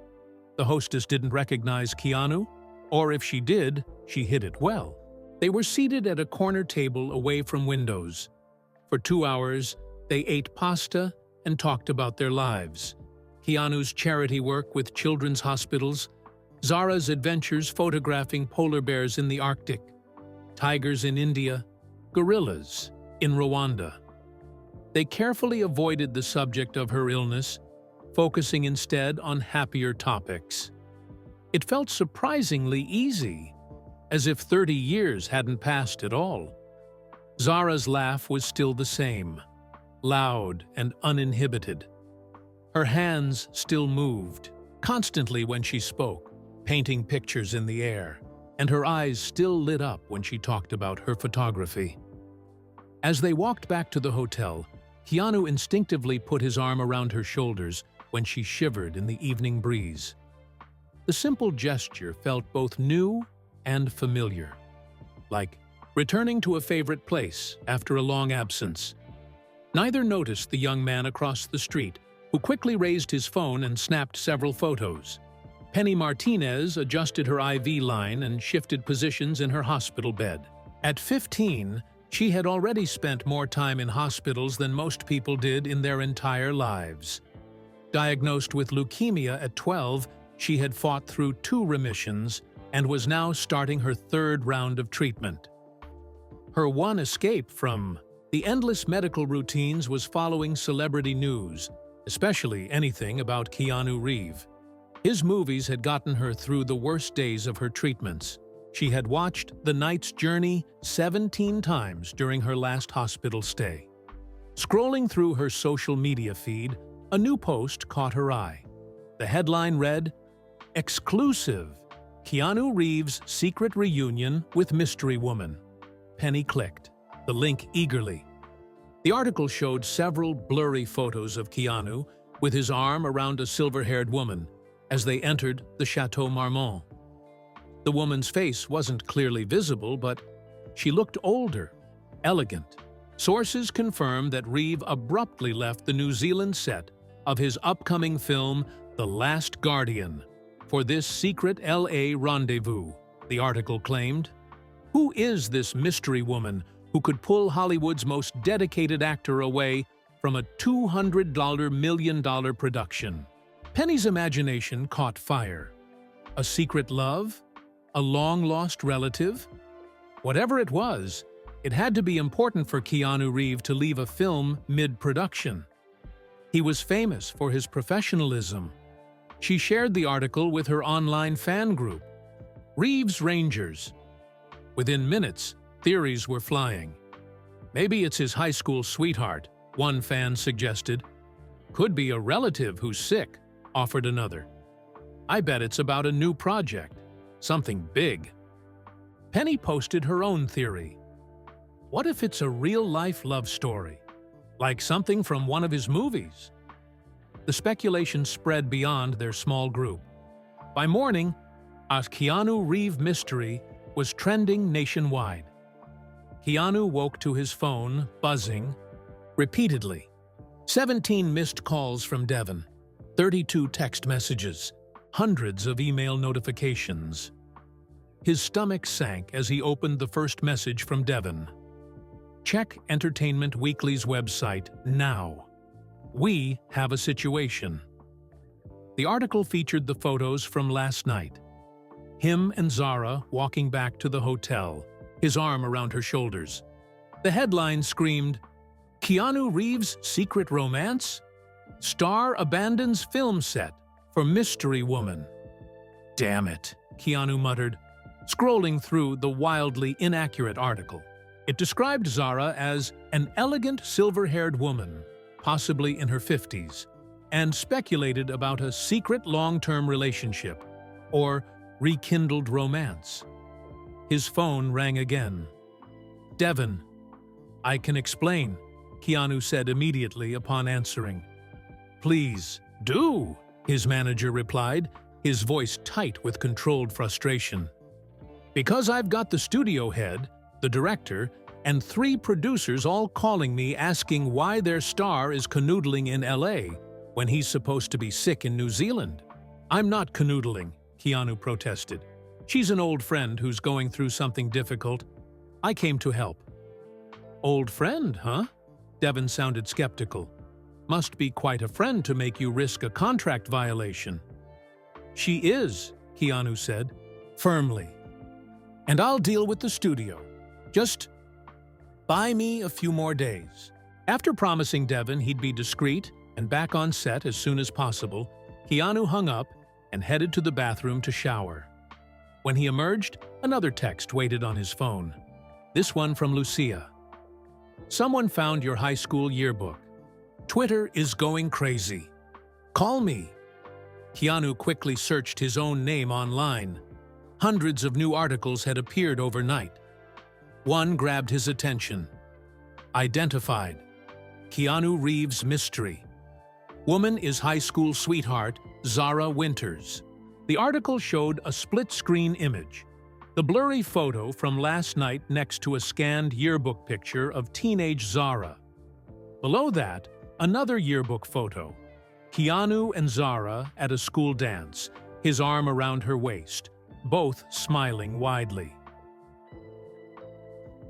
The hostess didn't recognize Keanu, or if she did, she hid it well. They were seated at a corner table away from windows. For 2 hours, they ate pasta and talked about their lives. Keanu's charity work with children's hospitals, Zara's adventures photographing polar bears in the Arctic, tigers in India, gorillas in Rwanda. They carefully avoided the subject of her illness, focusing instead on happier topics. It felt surprisingly easy, as if 30 years hadn't passed at all. Zara's laugh was still the same, loud and uninhibited. Her hands still moved, constantly when she spoke, painting pictures in the air, and her eyes still lit up when she talked about her photography. As they walked back to the hotel, Keanu instinctively put his arm around her shoulders when she shivered in the evening breeze. The simple gesture felt both new and familiar, like returning to a favorite place after a long absence. Neither noticed the young man across the street, who quickly raised his phone and snapped several photos. Penny Martinez adjusted her IV line and shifted positions in her hospital bed. At 15, she had already spent more time in hospitals than most people did in their entire lives. Diagnosed with leukemia at 12, she had fought through 2 remissions and was now starting her 3rd round of treatment. Her one escape from the endless medical routines was following celebrity news, especially anything about Keanu Reeves. His movies had gotten her through the worst days of her treatments. She had watched The Knight's Journey 17 times during her last hospital stay. Scrolling through her social media feed, a new post caught her eye. The headline read, "Exclusive! Keanu Reeves' secret reunion with mystery woman." Penny clicked the link eagerly. The article showed several blurry photos of Keanu with his arm around a silver-haired woman as they entered the Chateau Marmont. The woman's face wasn't clearly visible, but she looked older, elegant. Sources confirm that Reeves abruptly left the New Zealand set of his upcoming film The Last Guardian for this secret LA rendezvous, the article claimed. Who is this mystery woman who could pull Hollywood's most dedicated actor away from a $200 million production? Penny's imagination caught fire. A secret love? A long-lost relative? Whatever it was, it had to be important for Keanu Reeves to leave a film mid-production. He was famous for his professionalism. She shared the article with her online fan group, Reeves Rangers. Within minutes, theories were flying. Maybe it's his high school sweetheart, one fan suggested. Could be a relative who's sick, offered another. I bet it's about a new project, something big. Penny posted her own theory. What if it's a real-life love story, like something from one of his movies? The speculation spread beyond their small group. By morning, a Keanu Reeves mystery was trending nationwide. Keanu woke to his phone, buzzing, repeatedly. 17 missed calls from Devon, 32 text messages, hundreds of email notifications. His stomach sank as he opened the first message from Devon. Check Entertainment Weekly's website now. We have a situation. The article featured the photos from last night. Him and Zara walking back to the hotel, his arm around her shoulders. The headline screamed, Keanu Reeves' secret romance? Star abandons film set for mystery woman. Damn it, Keanu muttered, scrolling through the wildly inaccurate article. It described Zara as an elegant silver-haired woman, possibly in her 50s, and speculated about a secret long-term relationship. or rekindled romance. His phone rang again. "Devon." "I can explain," Keanu said immediately upon answering. "Please, do," his manager replied, his voice tight with controlled frustration. "Because I've got the studio head, the director, and 3 producers all calling me asking why their star is canoodling in LA when he's supposed to be sick in New Zealand." "I'm not canoodling," Keanu protested. "She's an old friend who's going through something difficult. I came to help." "Old friend, huh?" Devon sounded skeptical. "Must be quite a friend to make you risk a contract violation." "She is," Keanu said, firmly. "And I'll deal with the studio. Just buy me a few more days." After promising Devon he'd be discreet and back on set as soon as possible, Keanu hung up and headed to the bathroom to shower. When he emerged, another text waited on his phone. This one from Lucia. "Someone found your high school yearbook. Twitter is going crazy. Call me." Keanu quickly searched his own name online. Hundreds of new articles had appeared overnight. One grabbed his attention. Identified. Keanu Reeves mystery. Woman is high school sweetheart Zara Winters. The article showed a split-screen image. The blurry photo from last night next to a scanned yearbook picture of teenage Zara. Below that, another yearbook photo. Keanu and Zara at a school dance, his arm around her waist, both smiling widely.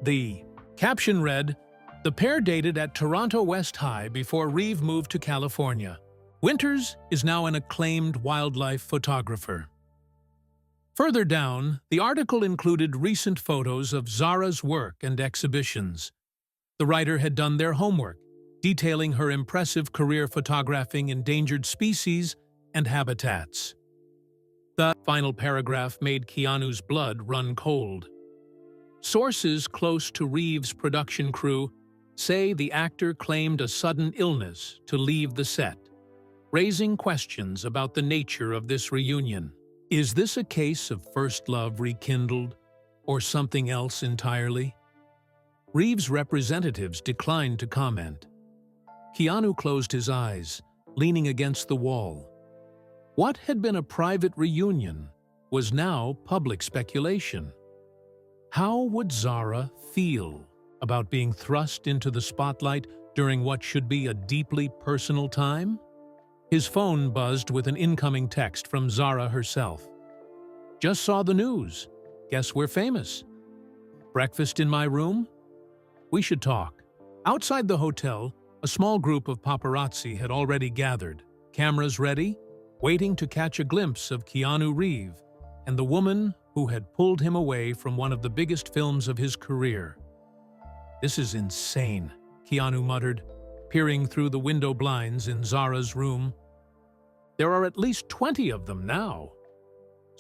The caption read, "The pair dated at Toronto West High before Reeve moved to California. Winters is now an acclaimed wildlife photographer." Further down, the article included recent photos of Zara's work and exhibitions. The writer had done their homework, detailing her impressive career photographing endangered species and habitats. The final paragraph made Keanu's blood run cold. Sources close to Reeves' production crew say the actor claimed a sudden illness to leave the set, raising questions about the nature of this reunion. Is this a case of first love rekindled, or something else entirely? Reeves' representatives declined to comment. Keanu closed his eyes, leaning against the wall. What had been a private reunion was now public speculation. How would Zara feel about being thrust into the spotlight during what should be a deeply personal time? His phone buzzed with an incoming text from Zara herself. "Just saw the news. Guess we're famous. Breakfast in my room? We should talk." Outside the hotel, a small group of paparazzi had already gathered, cameras ready, waiting to catch a glimpse of Keanu Reeves and the woman who had pulled him away from one of the biggest films of his career. "This is insane," Keanu muttered, peering through the window blinds in Zara's room. "There are at least 20 of them now."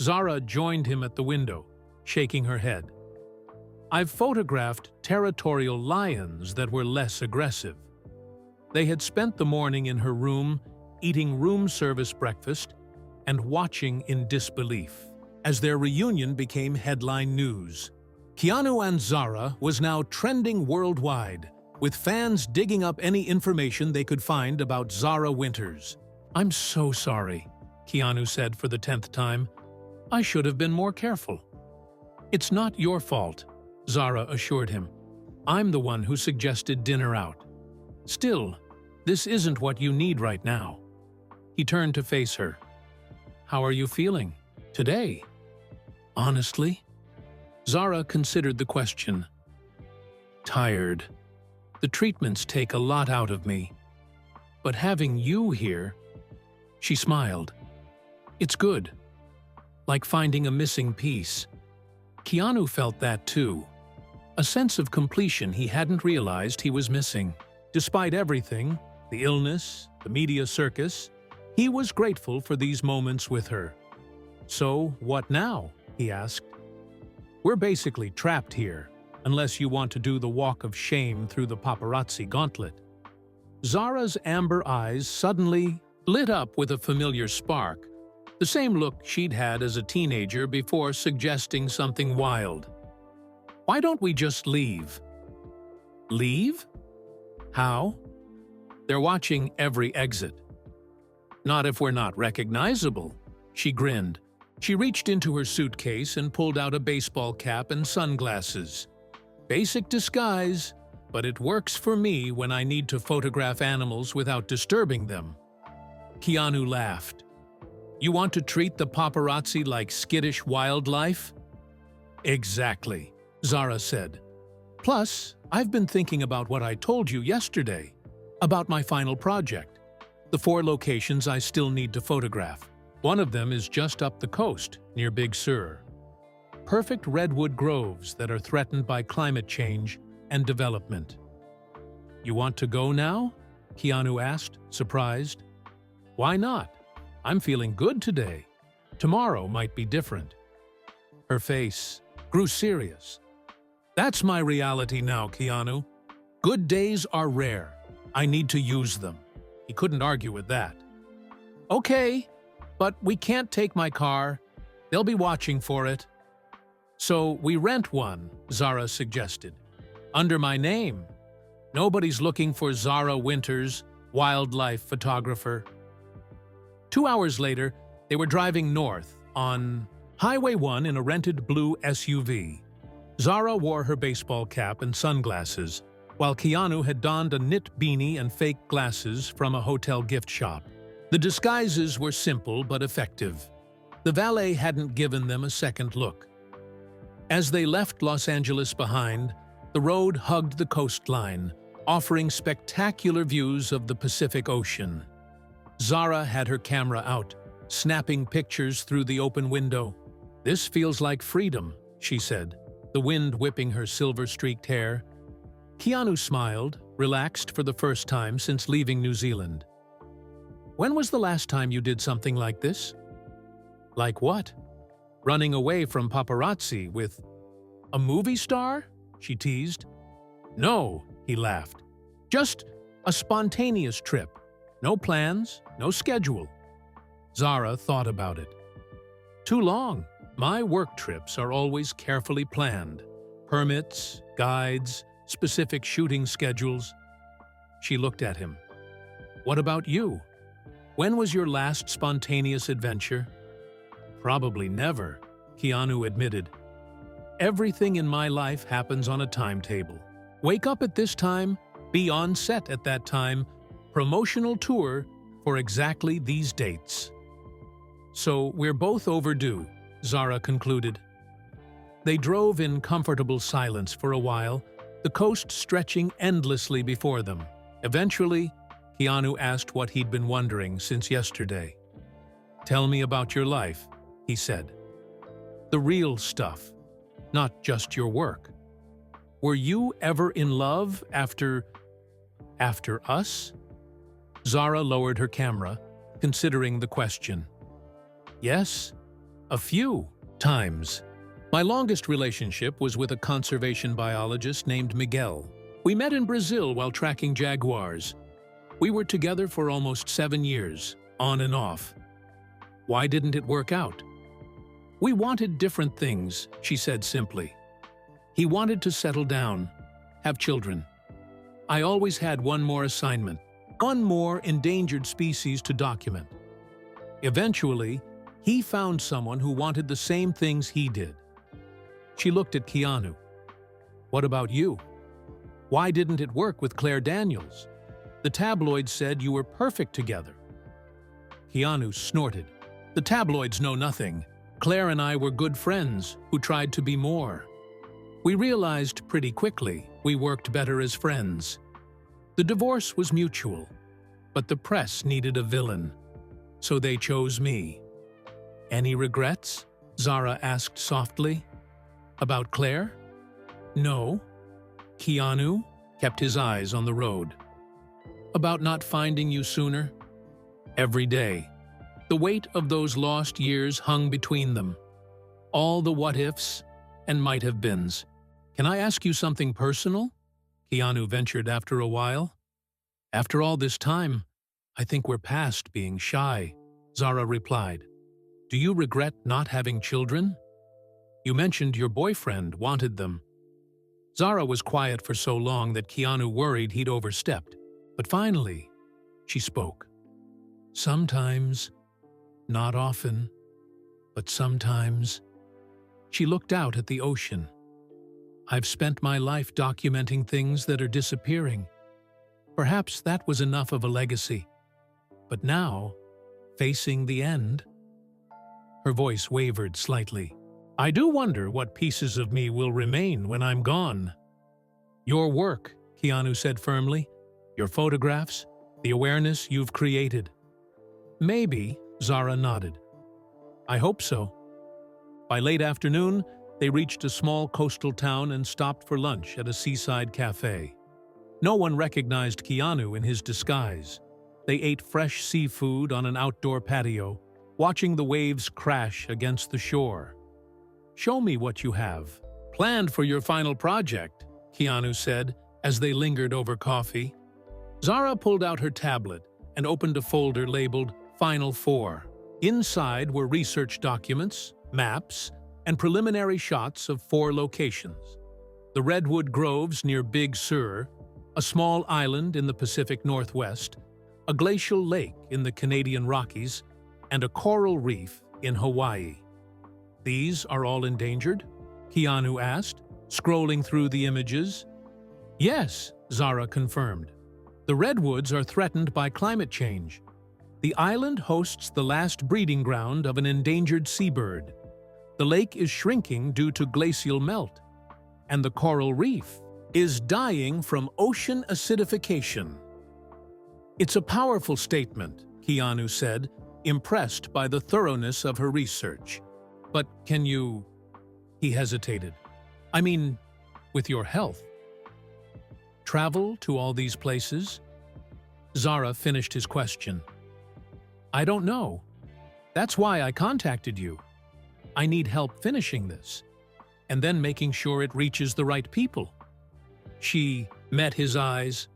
Zara joined him at the window, shaking her head. "I've photographed territorial lions that were less aggressive." They had spent the morning in her room, eating room service breakfast and watching in disbelief as their reunion became headline news. Keanu and Zara was now trending worldwide, with fans digging up any information they could find about Zara Winters. "I'm so sorry," Keanu said for the 10th time. "I should have been more careful." "It's not your fault," Zara assured him. "I'm the one who suggested dinner out. Still, this isn't what you need right now." He turned to face her. "How are you feeling today?" "Honestly?" Zara considered the question. "Tired. The treatments take a lot out of me. But having you here..." She smiled. "It's good. Like finding a missing piece." Keanu felt that too. A sense of completion he hadn't realized he was missing. Despite everything, the illness, the media circus, he was grateful for these moments with her. "So, what now?" he asked. "We're basically trapped here, unless you want to do the walk of shame through the paparazzi gauntlet." Zara's amber eyes suddenly lit up with a familiar spark. the same look she'd had as a teenager before suggesting something wild. "Why don't we just leave?" "Leave? How?" "They're watching every exit." "Not if we're not recognizable." She grinned. She reached into her suitcase and pulled out a baseball cap and sunglasses. "Basic disguise, but it works for me when I need to photograph animals without disturbing them." Keanu laughed. "You want to treat the paparazzi like skittish wildlife?" "Exactly," Zara said. "Plus, I've been thinking about what I told you yesterday, about my final project, the 4 locations I still need to photograph. One of them is just up the coast, near Big Sur. Perfect redwood groves that are threatened by climate change and development." "You want to go now?" Keanu asked, surprised. "Why not? I'm feeling good today. Tomorrow might be different." Her face grew serious. "That's my reality now, Keanu. Good days are rare. I need to use them." He couldn't argue with that. "Okay, but we can't take my car. They'll be watching for it." "So we rent one," Zara suggested. "Under my name. Nobody's looking for Zara Winters, wildlife photographer." 2 hours later, they were driving north on Highway 1 in a rented blue SUV. Zara wore her baseball cap and sunglasses, while Keanu had donned a knit beanie and fake glasses from a hotel gift shop. The disguises were simple but effective. The valet hadn't given them a second look. As they left Los Angeles behind, the road hugged the coastline, offering spectacular views of the Pacific Ocean. Zara had her camera out, snapping pictures through the open window. "This feels like freedom," she said, the wind whipping her silver-streaked hair. Keanu smiled, relaxed for the first time since leaving New Zealand. "When was the last time you did something like this?" "Like what?" "Running away from paparazzi with a movie star?" she teased. "No," he laughed. "Just a spontaneous trip. No plans, no schedule." Zara thought about it. "Too long. My work trips are always carefully planned. Permits, guides, specific shooting schedules." She looked at him. "What about you? When was your last spontaneous adventure?" "Probably never," Keanu admitted. "Everything in my life happens on a timetable. Wake up at this time, be on set at that time, promotional tour for exactly these dates." "So we're both overdue," Zara concluded. They drove in comfortable silence for a while, the coast stretching endlessly before them. Eventually, Keanu asked what he'd been wondering since yesterday. "Tell me about your life," he said. "The real stuff, not just your work. Were you ever in love after us?" Zara lowered her camera, considering the question. "Yes, a few times. My longest relationship was with a conservation biologist named Miguel. We met in Brazil while tracking jaguars. We were together for almost 7 years, on and off. Why didn't it work out?" "We wanted different things," she said simply. "He wanted to settle down, have children. I always had one more assignment, one more endangered species to document. Eventually, he found someone who wanted the same things he did." She looked at Keanu. "What about you? Why didn't it work with Claire Daniels? The tabloids said you were perfect together." Keanu snorted. "The tabloids know nothing. Claire and I were good friends who tried to be more. We realized pretty quickly we worked better as friends. The divorce was mutual, but the press needed a villain, so they chose me." "Any regrets?" Zara asked softly. "About Claire?" "No." Keanu kept his eyes on the road. "About not finding you sooner?" "Every day. The weight of those lost years hung between them. All the what-ifs and might-have-beens. Can I ask you something personal?" Keanu ventured after a while. "After all this time, I think we're past being shy," Zara replied. Do you regret not having children? You mentioned your boyfriend wanted them. Zara was quiet for so long that Keanu worried he'd overstepped. But finally, she spoke. Sometimes, not often, but sometimes. She looked out at the ocean. I've spent my life documenting things that are disappearing. Perhaps that was enough of a legacy. But now, facing the end, her voice wavered slightly. I do wonder what pieces of me will remain when I'm gone. Your work, Keanu said firmly. Your photographs, the awareness you've created. Maybe, Zara nodded. I hope so. By late afternoon, they reached a small coastal town and stopped for lunch at a seaside cafe. No one recognized Keanu in his disguise. They ate fresh seafood on an outdoor patio, watching the waves crash against the shore. Show me what you have. Planned for your final project, Keanu said as they lingered over coffee. Zara pulled out her tablet and opened a folder labeled Final 4. Inside were research documents, maps, and preliminary shots of 4 locations. The redwood groves near Big Sur, a small island in the Pacific Northwest, a glacial lake in the Canadian Rockies, and a coral reef in Hawaii. These are all endangered? Keanu asked, scrolling through the images. Yes, Zara confirmed. The redwoods are threatened by climate change. The island hosts the last breeding ground of an endangered seabird. The lake is shrinking due to glacial melt, and the coral reef is dying from ocean acidification. It's a powerful statement, Keanu said, impressed by the thoroughness of her research. But can you... He hesitated. I mean, with your health. Travel to all these places? Zara finished his question. I don't know. That's why I contacted you. I need help finishing this, and then making sure it reaches the right people. She met his eyes.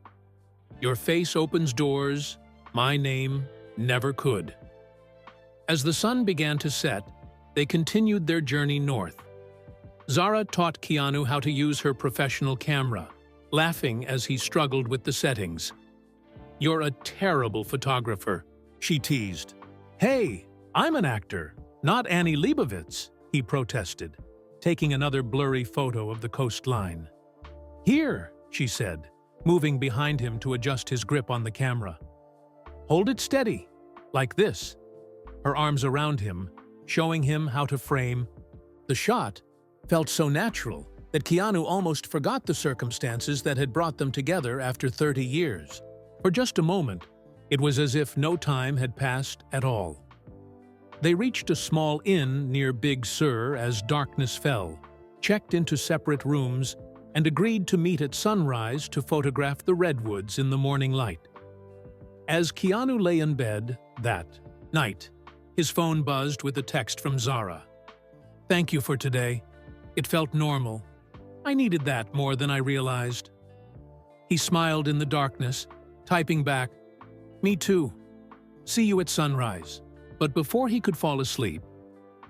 Your face opens doors, my name never could. As the sun began to set, they continued their journey north. Zara taught Keanu how to use her professional camera, laughing as he struggled with the settings. You're a terrible photographer, she teased. Hey, I'm an actor, not Annie Leibovitz, he protested, taking another blurry photo of the coastline. Here, she said, moving behind him to adjust his grip on the camera. Hold it steady, like this. Her arms around him, showing him how to frame. The shot felt so natural that Keanu almost forgot the circumstances that had brought them together after 30 years. For just a moment, it was as if no time had passed at all. They reached a small inn near Big Sur as darkness fell, checked into separate rooms, and agreed to meet at sunrise to photograph the redwoods in the morning light. As Keanu lay in bed that night, his phone buzzed with a text from Zara. Thank you for today. It felt normal. I needed that more than I realized. He smiled in the darkness, typing back, Me too. See you at sunrise. But before he could fall asleep,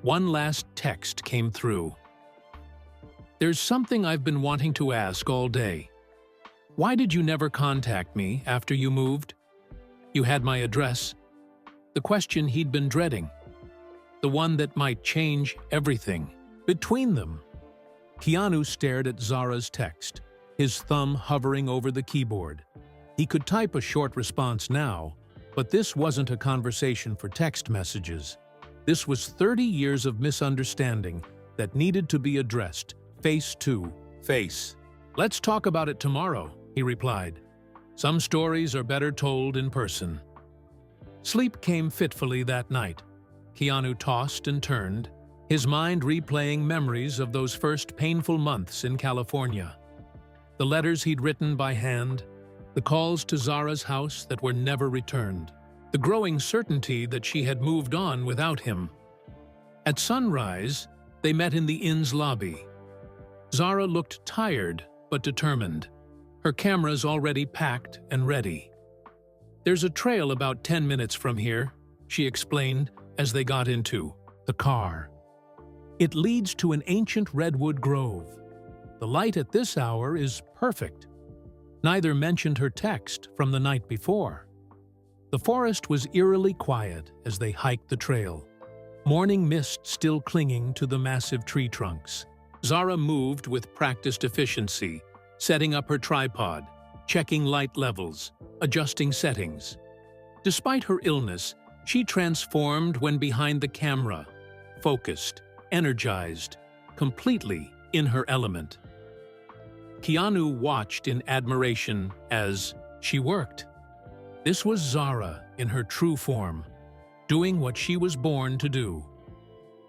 one last text came through. There's something I've been wanting to ask all day. Why did you never contact me after you moved? You had my address. The question he'd been dreading. The one that might change everything. Between them. Keanu stared at Zara's text, his thumb hovering over the keyboard. He could type a short response now, but this wasn't a conversation for text messages. This was 30 years of misunderstanding that needed to be addressed, face to face. Let's talk about it tomorrow, he replied. Some stories are better told in person. Sleep came fitfully that night. Keanu tossed and turned, his mind replaying memories of those first painful months in California. The letters he'd written by hand, the calls to Zara's house that were never returned, the growing certainty that she had moved on without him. At sunrise, they met in the inn's lobby. Zara looked tired but determined, her cameras already packed and ready. There's a trail about 10 minutes from here, she explained as they got into The car. It leads to an ancient redwood grove. The light at this hour is perfect. Neither mentioned her text from the night before. The forest was eerily quiet as they hiked the trail, morning mist still clinging to the massive tree trunks. Zara moved with practiced efficiency, setting up her tripod, checking light levels, adjusting settings. Despite her illness, she transformed when behind the camera, focused, energized, completely in her element. Keanu watched in admiration as she worked. This was Zara in her true form, doing what she was born to do.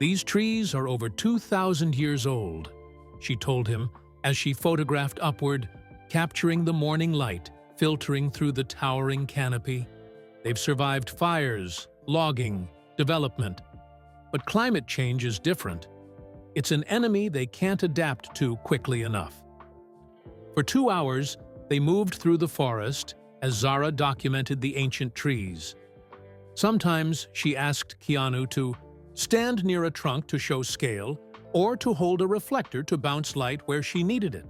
"These trees are over 2,000 years old," she told him as she photographed upward, capturing the morning light filtering through the towering canopy. "They've survived fires, logging, development. But climate change is different. It's an enemy they can't adapt to quickly enough." For 2 hours, they moved through the forest as Zara documented the ancient trees. Sometimes she asked Keanu to stand near a trunk to show scale or to hold a reflector to bounce light where she needed it.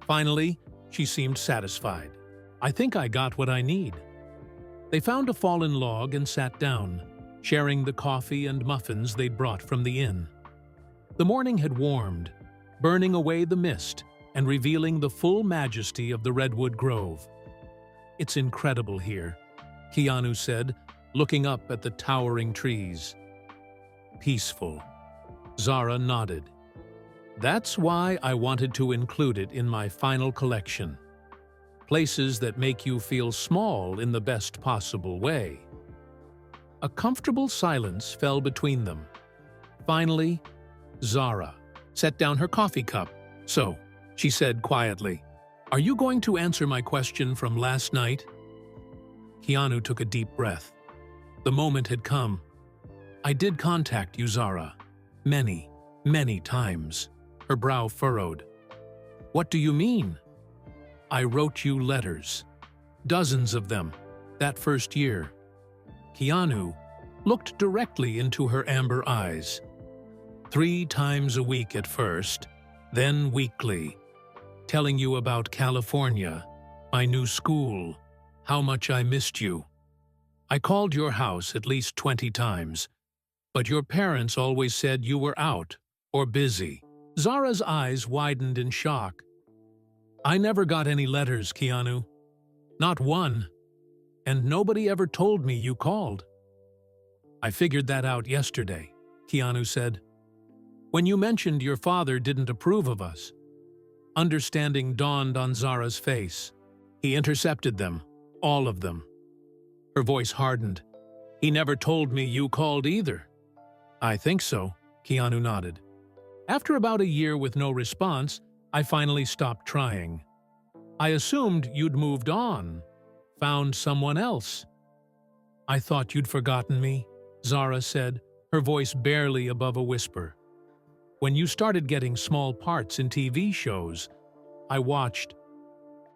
Finally, she seemed satisfied. "I think I got what I need." They found a fallen log and sat down, sharing the coffee and muffins they'd brought from the inn. The morning had warmed, burning away the mist and revealing the full majesty of the redwood grove. "It's incredible here," Keanu said, looking up at the towering trees. "Peaceful." Zara nodded. "That's why I wanted to include it in my final collection. Places that make you feel small in the best possible way." A comfortable silence fell between them. Finally, Zara set down her coffee cup. "So," she said quietly, "are you going to answer my question from last night?" Keanu took a deep breath. The moment had come. "I did contact you, Zara. Many, many times." Her brow furrowed. "What do you mean?" "I wrote you letters. Dozens of them, that first year." Keanu looked directly into her amber eyes. "3 times a week at first, then weekly. Telling you about California, my new school, how much I missed you. I called your house at least 20 times, but your parents always said you were out or busy." Zara's eyes widened in shock. "I never got any letters, Keanu. Not one. And nobody ever told me you called." "I figured that out yesterday," Keanu said. "When you mentioned your father didn't approve of us." Understanding dawned on Zara's face. "He intercepted them, all of them." Her voice hardened. "He never told me you called either." "I think so," Keanu nodded. "After about a year with no response, I finally stopped trying. I assumed you'd moved on, found someone else." "I thought you'd forgotten me," Zara said, her voice barely above a whisper. "When you started getting small parts in TV shows, I watched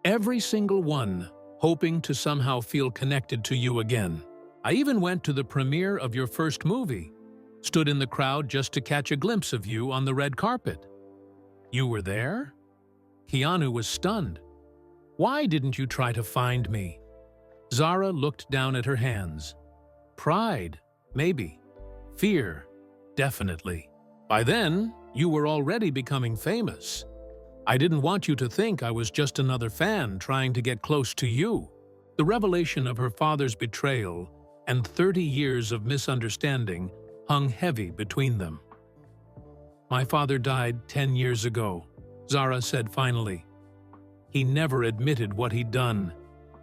every single one, hoping to somehow feel connected to you again. I even went to the premiere of your first movie, stood in the crowd just to catch a glimpse of you on the red carpet." "You were there?" Keanu was stunned. "Why didn't you try to find me?" Zara looked down at her hands. "Pride, maybe. Fear, definitely. By then, you were already becoming famous. I didn't want you to think I was just another fan trying to get close to you." The revelation of her father's betrayal and 30 years of misunderstanding hung heavy between them. "My father died 10 years ago," Zara said finally. "He never admitted what he'd done,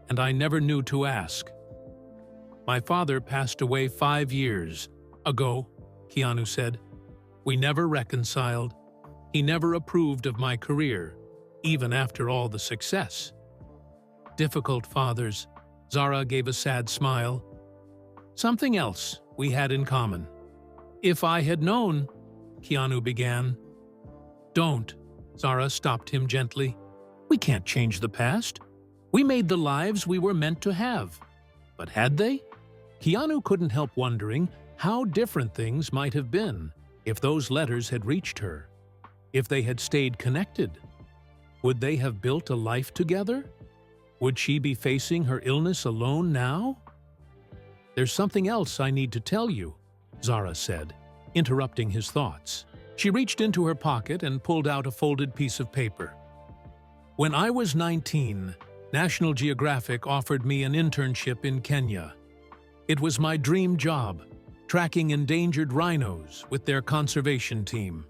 and I never knew to ask." "My father passed away 5 years ago," Keanu said. "We never reconciled. He never approved of my career, even after all the success." "Difficult fathers," Zara gave a sad smile. "Something else we had in common." "If I had known," Keanu began. "Don't," Zara stopped him gently. "We can't change the past. We made the lives we were meant to have." But had they? Keanu couldn't help wondering How different things might have been if those letters had reached her, if they had stayed connected. Would they have built a life together? Would she be facing her illness alone now? "There's something else I need to tell you," Zara said, interrupting his thoughts. She reached into her pocket and pulled out a folded piece of paper. "When I was 19, National Geographic offered me an internship in Kenya. It was my dream job, tracking endangered rhinos with their conservation team."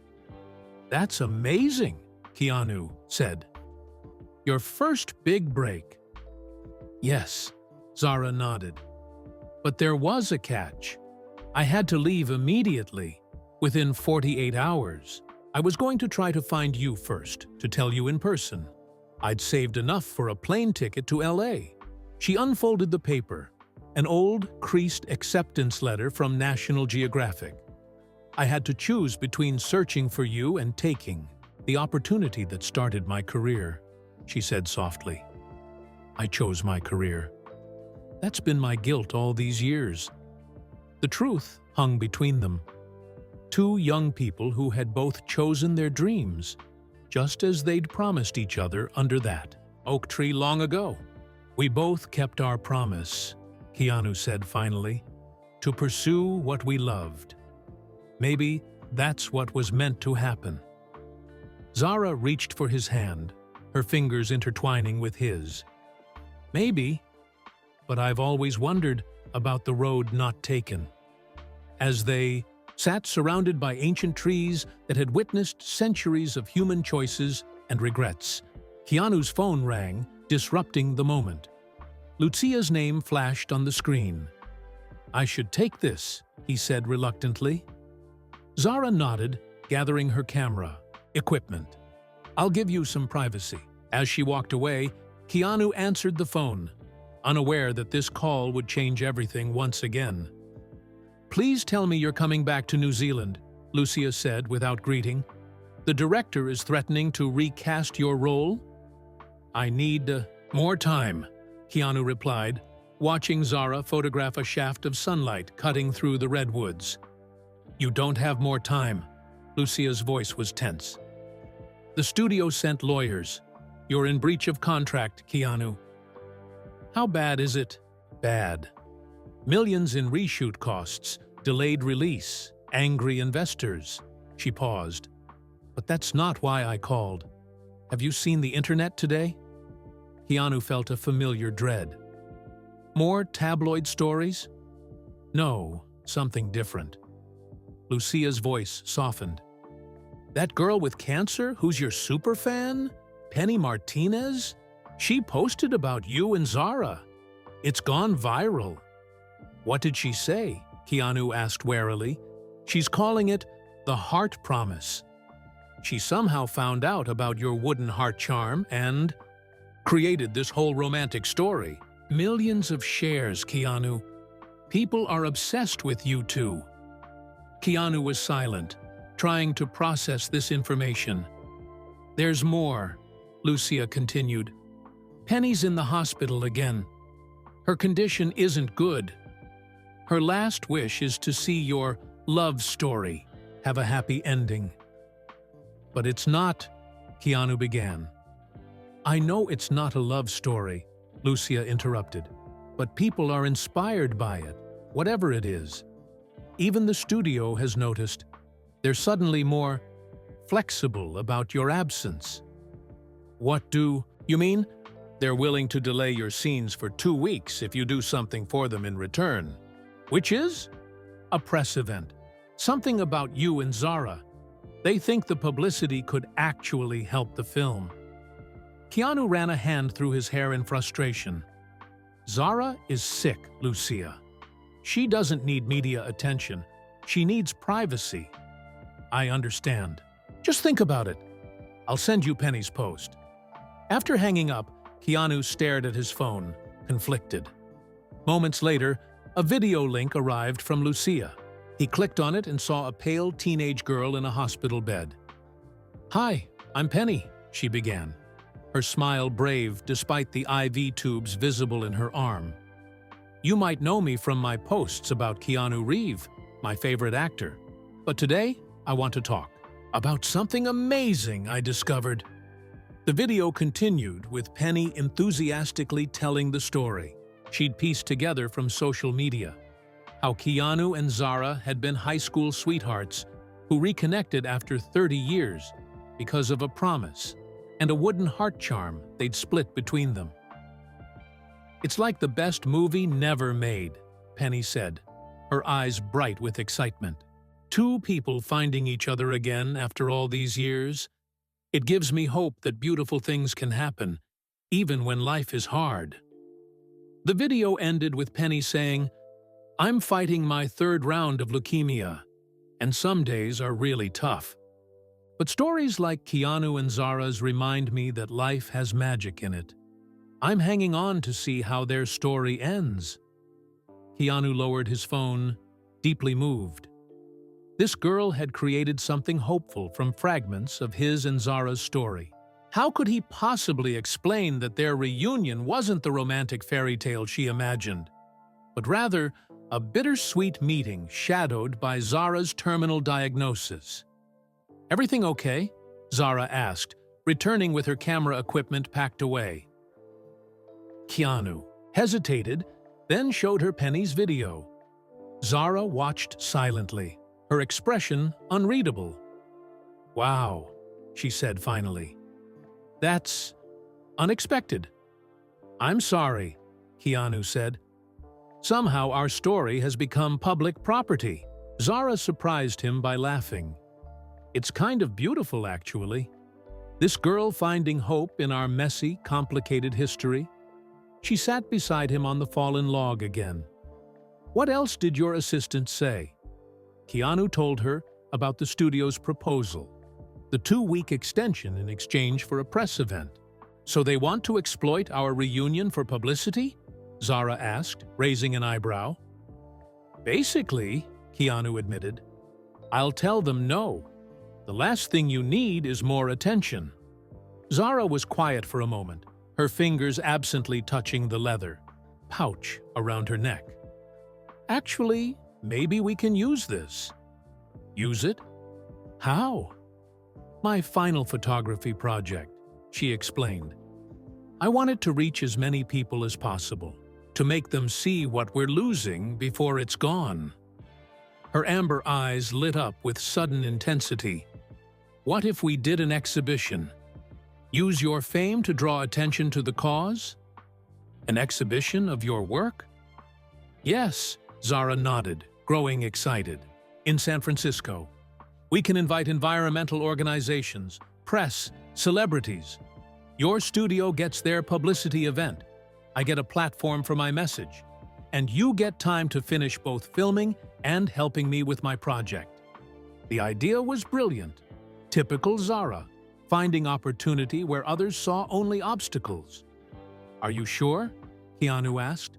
"That's amazing," Keanu said. "Your first big break." "Yes," Zara nodded. "But there was a catch. I had to leave immediately, within 48 hours. I was going to try to find you first, to tell you in person. I'd saved enough for a plane ticket to LA. She unfolded the paper, an old, creased acceptance letter from National Geographic. "I had to choose between searching for you and taking the opportunity that started my career," she said softly. "I chose my career. That's been my guilt all these years." The truth hung between them. Two young people who had both chosen their dreams, just as they'd promised each other under that oak tree long ago. "We both kept our promise," Keanu said finally, "to pursue what we loved. Maybe that's what was meant to happen." Zara reached for his hand, her fingers intertwining with his. "Maybe, but I've always wondered about the road not taken." As they sat surrounded by ancient trees that had witnessed centuries of human choices and regrets, Keanu's phone rang, disrupting the moment. Lucia's name flashed on the screen. "I should take this," he said reluctantly. Zara nodded, gathering her camera equipment. "I'll give you some privacy." As she walked away, Keanu answered the phone, unaware that this call would change everything once again. "Please tell me you're coming back to New Zealand," Lucia said without greeting. "The director is threatening to recast your role." "I need more time," Keanu replied, watching Zara photograph a shaft of sunlight cutting through the redwoods. "You don't have more time." Lucia's voice was tense. "The studio sent lawyers. You're in breach of contract, Keanu." "How bad is it?" "Bad. Millions in reshoot costs, delayed release, angry investors." She paused. "But that's not why I called. Have you seen the internet today?" Keanu felt a familiar dread. "More tabloid stories?" "No, something different." Lucia's voice softened. "That girl with cancer who's your superfan? Penny Martinez? She posted about you and Zara. It's gone viral." "What did she say?" Keanu asked warily. "She's calling it the heart promise. She somehow found out about your wooden heart charm and created this whole romantic story. Millions of shares, Keanu. People are obsessed with you two." Keanu was silent, trying to process this information. "There's more," Lucia continued. "Penny's in the hospital again. Her condition isn't good. Her last wish is to see your love story have a happy ending." "But it's not," Keanu began. "I know it's not a love story," Lucia interrupted, "but people are inspired by it, whatever it is. Even the studio has noticed. They're suddenly more flexible about your absence." "What do you mean?" "They're willing to delay your scenes for 2 weeks if you do something for them in return." "Which is?" "A press event. Something about you and Zara. They think the publicity could actually help the film." Keanu ran a hand through his hair in frustration. "Zara is sick, Lucia. She doesn't need media attention. She needs privacy." "I understand. Just think about it. I'll send you Penny's post." After hanging up, Keanu stared at his phone, conflicted. Moments later, a video link arrived from Lucia. He clicked on it and saw a pale teenage girl in a hospital bed. "Hi, I'm Penny," she began, her smile brave despite the IV tubes visible in her arm. "You might know me from my posts about Keanu Reeves," my favorite actor. But today, I want to talk about something amazing I discovered. The video continued with Penny enthusiastically telling the story she'd pieced together from social media. How Keanu and Zara had been high school sweethearts who reconnected after 30 years because of a promise and a wooden heart charm they'd split between them. "It's like the best movie never made," Penny said, her eyes bright with excitement. "Two people finding each other again after all these years. It gives me hope that beautiful things can happen, even when life is hard." The video ended with Penny saying, "I'm fighting my third round of leukemia, and some days are really tough. But stories like Keanu and Zara's remind me that life has magic in it. I'm hanging on to see how their story ends." Keanu lowered his phone, deeply moved. This girl had created something hopeful from fragments of his and Zara's story. How could he possibly explain that their reunion wasn't the romantic fairy tale she imagined, but rather a bittersweet meeting shadowed by Zara's terminal diagnosis? "Everything okay?" Zara asked, returning with her camera equipment packed away. Keanu hesitated, then showed her Penny's video. Zara watched silently, her expression unreadable. "Wow," she said finally. "That's unexpected." "I'm sorry," Keanu said. "Somehow our story has become public property." Zara surprised him by laughing. "It's kind of beautiful, actually. This girl finding hope in our messy, complicated history." She sat beside him on the fallen log again. "What else did your assistant say?" Keanu told her about the studio's proposal, the 2-week extension in exchange for a press event. "So they want to exploit our reunion for publicity?" Zara asked, raising an eyebrow. "Basically," Keanu admitted. "I'll tell them no. The last thing you need is more attention." Zara was quiet for a moment, her fingers absently touching the leather pouch around her neck. "Actually, maybe we can use this." "Use it? How?" "My final photography project," she explained. "I want it to reach as many people as possible, to make them see what we're losing before it's gone." Her amber eyes lit up with sudden intensity. "What if we did an exhibition? Use your fame to draw attention to the cause? An exhibition of your work?" "Yes," Zara nodded, growing excited. "In San Francisco. We can invite environmental organizations, press, celebrities. Your studio gets their publicity event. I get a platform for my message. And you get time to finish both filming and helping me with my project." The idea was brilliant. Typical Zara, finding opportunity where others saw only obstacles. "Are you sure?" Keanu asked.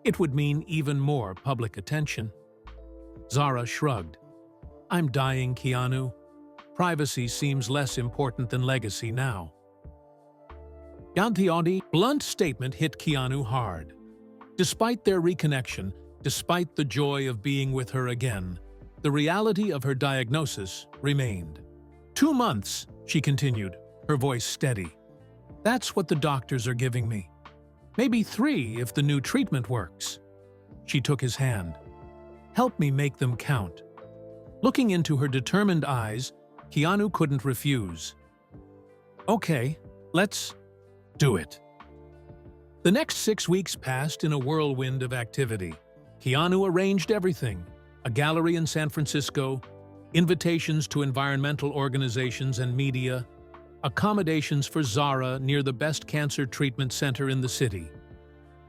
"It would mean even more public attention." Zara shrugged. "I'm dying, Keanu. Privacy seems less important than legacy now." Yantioni's blunt statement hit Keanu hard. Despite their reconnection, despite the joy of being with her again, the reality of her diagnosis remained. 2 months, she continued, her voice steady. "That's what the doctors are giving me. Maybe 3 if the new treatment works." She took his hand. "Help me make them count." Looking into her determined eyes, Keanu couldn't refuse. "Okay, let's do it." The next 6 weeks passed in a whirlwind of activity. Keanu arranged everything: a gallery in San Francisco, invitations to environmental organizations and media, accommodations for Zara near the best cancer treatment center in the city.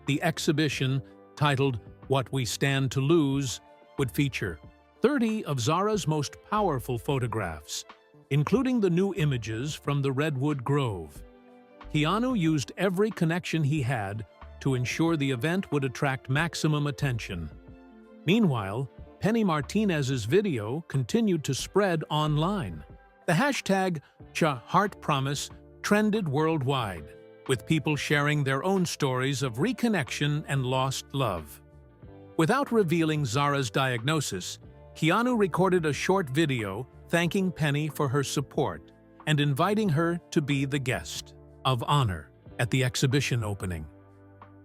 The exhibition, titled "What We Stand to Lose," would feature 30 of Zara's most powerful photographs, including the new images from the Redwood Grove. Keanu used every connection he had to ensure the event would attract maximum attention. Meanwhile, Penny Martinez's video continued to spread online. The hashtag #ChaHeartPromise trended worldwide, with people sharing their own stories of reconnection and lost love. Without revealing Zara's diagnosis, Keanu recorded a short video thanking Penny for her support and inviting her to be the guest of honor at the exhibition opening.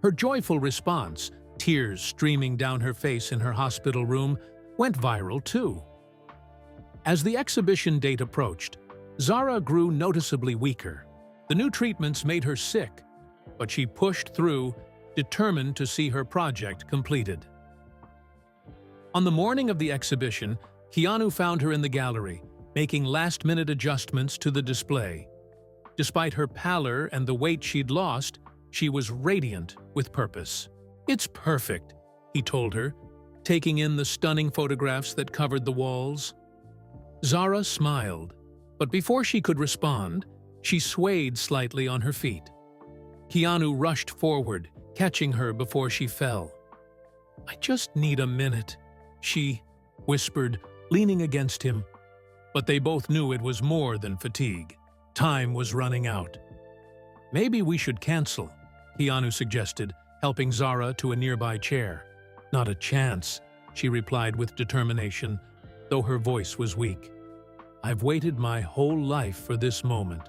Her joyful response, tears streaming down her face in her hospital room, went viral too. As the exhibition date approached, Zara grew noticeably weaker. The new treatments made her sick, but she pushed through, determined to see her project completed. On the morning of the exhibition, Keanu found her in the gallery, making last-minute adjustments to the display. Despite her pallor and the weight she'd lost, she was radiant with purpose. "It's perfect," he told her, taking in the stunning photographs that covered the walls. Zara smiled, but before she could respond, she swayed slightly on her feet. Keanu rushed forward, catching her before she fell. "I just need a minute," she whispered, leaning against him. But they both knew it was more than fatigue. Time was running out. "Maybe we should cancel," Keanu suggested, helping Zara to a nearby chair. "Not a chance," she replied with determination, though her voice was weak. "I've waited my whole life for this moment.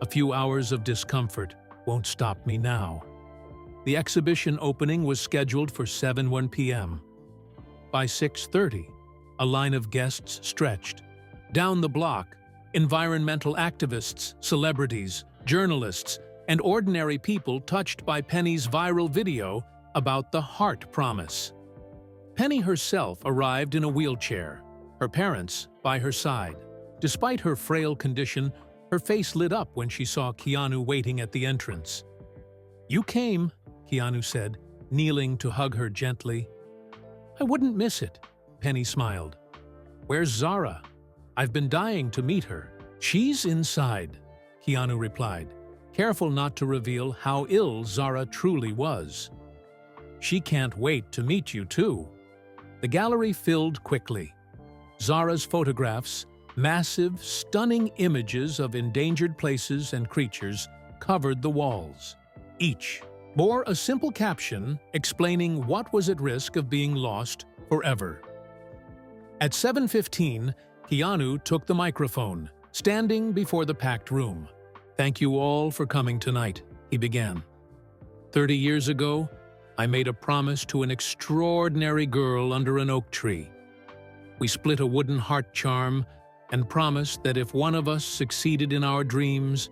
A few hours of discomfort won't stop me now." The exhibition opening was scheduled for 7:01 p.m. By 6:30, a line of guests stretched. Down the block, environmental activists, celebrities, journalists, and ordinary people touched by Penny's viral video about the heart promise. Penny herself arrived in a wheelchair, her parents by her side. Despite her frail condition, her face lit up when she saw Keanu waiting at the entrance. "You came," Keanu said, kneeling to hug her gently. "I wouldn't miss it," Penny smiled. "Where's Zara? I've been dying to meet her." "She's inside," Keanu replied, careful not to reveal how ill Zara truly was. "She can't wait to meet you too." The gallery filled quickly. Zara's photographs, massive, stunning images of endangered places and creatures, covered the walls. Each bore a simple caption explaining what was at risk of being lost forever. At 7:15, Keanu took the microphone, standing before the packed room. "Thank you all for coming tonight," he began. 30 years ago, I made a promise to an extraordinary girl under an oak tree. We split a wooden heart charm and promised that if one of us succeeded in our dreams,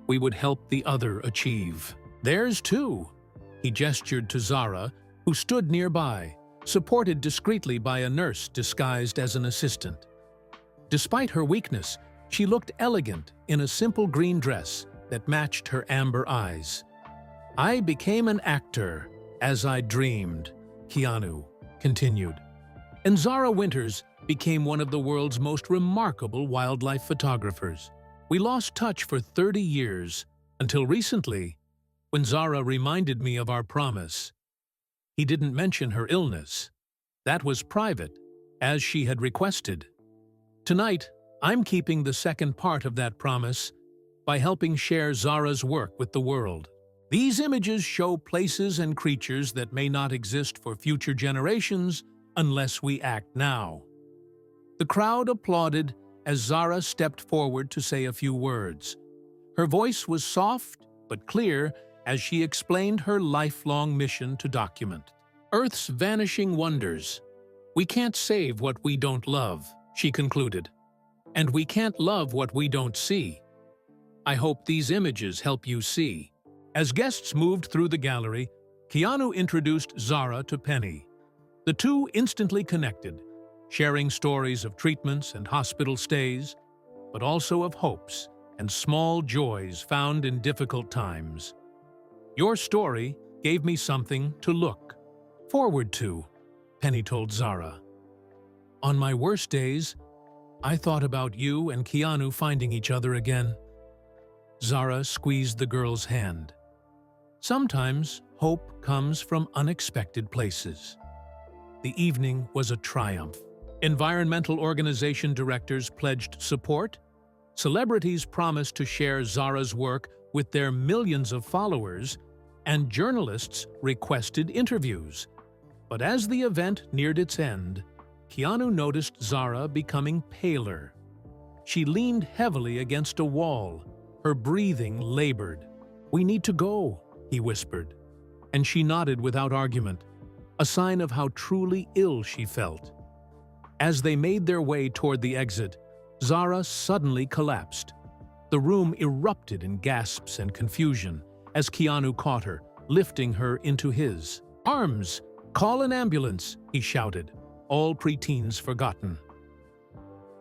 we would help the other achieve. Theirs too." He gestured to Zara, who stood nearby, supported discreetly by a nurse disguised as an assistant. Despite her weakness, she looked elegant in a simple green dress that matched her amber eyes. "I became an actor, as I dreamed," Keanu continued. "And Zara Winters became one of the world's most remarkable wildlife photographers. We lost touch for 30 years, until recently, when Zara reminded me of our promise. He didn't mention her illness. That was private, as she had requested. Tonight, I'm keeping the second part of that promise by helping share Zara's work with the world. These images show places and creatures that may not exist for future generations unless we act now." The crowd applauded as Zara stepped forward to say a few words. Her voice was soft but clear as she explained her lifelong mission to document Earth's vanishing wonders. "We can't save what we don't love," she concluded. "And we can't love what we don't see. I hope these images help you see." As guests moved through the gallery, Keanu introduced Zara to Penny. The two instantly connected, sharing stories of treatments and hospital stays, but also of hopes and small joys found in difficult times. "Your story gave me something to look forward to," Penny told Zara. "On my worst days, I thought about you and Keanu finding each other again." Zara squeezed the girl's hand. "Sometimes hope comes from unexpected places." The evening was a triumph. Environmental organization directors pledged support, celebrities promised to share Zara's work with their millions of followers, and journalists requested interviews. But as the event neared its end, Keanu noticed Zara becoming paler. She leaned heavily against a wall, her breathing labored. "We need to go," he whispered, and she nodded without argument, a sign of how truly ill she felt. As they made their way toward the exit, Zara suddenly collapsed. The room erupted in gasps and confusion as Keanu caught her, lifting her into his arms. "Call an ambulance," he shouted, all preteens forgotten.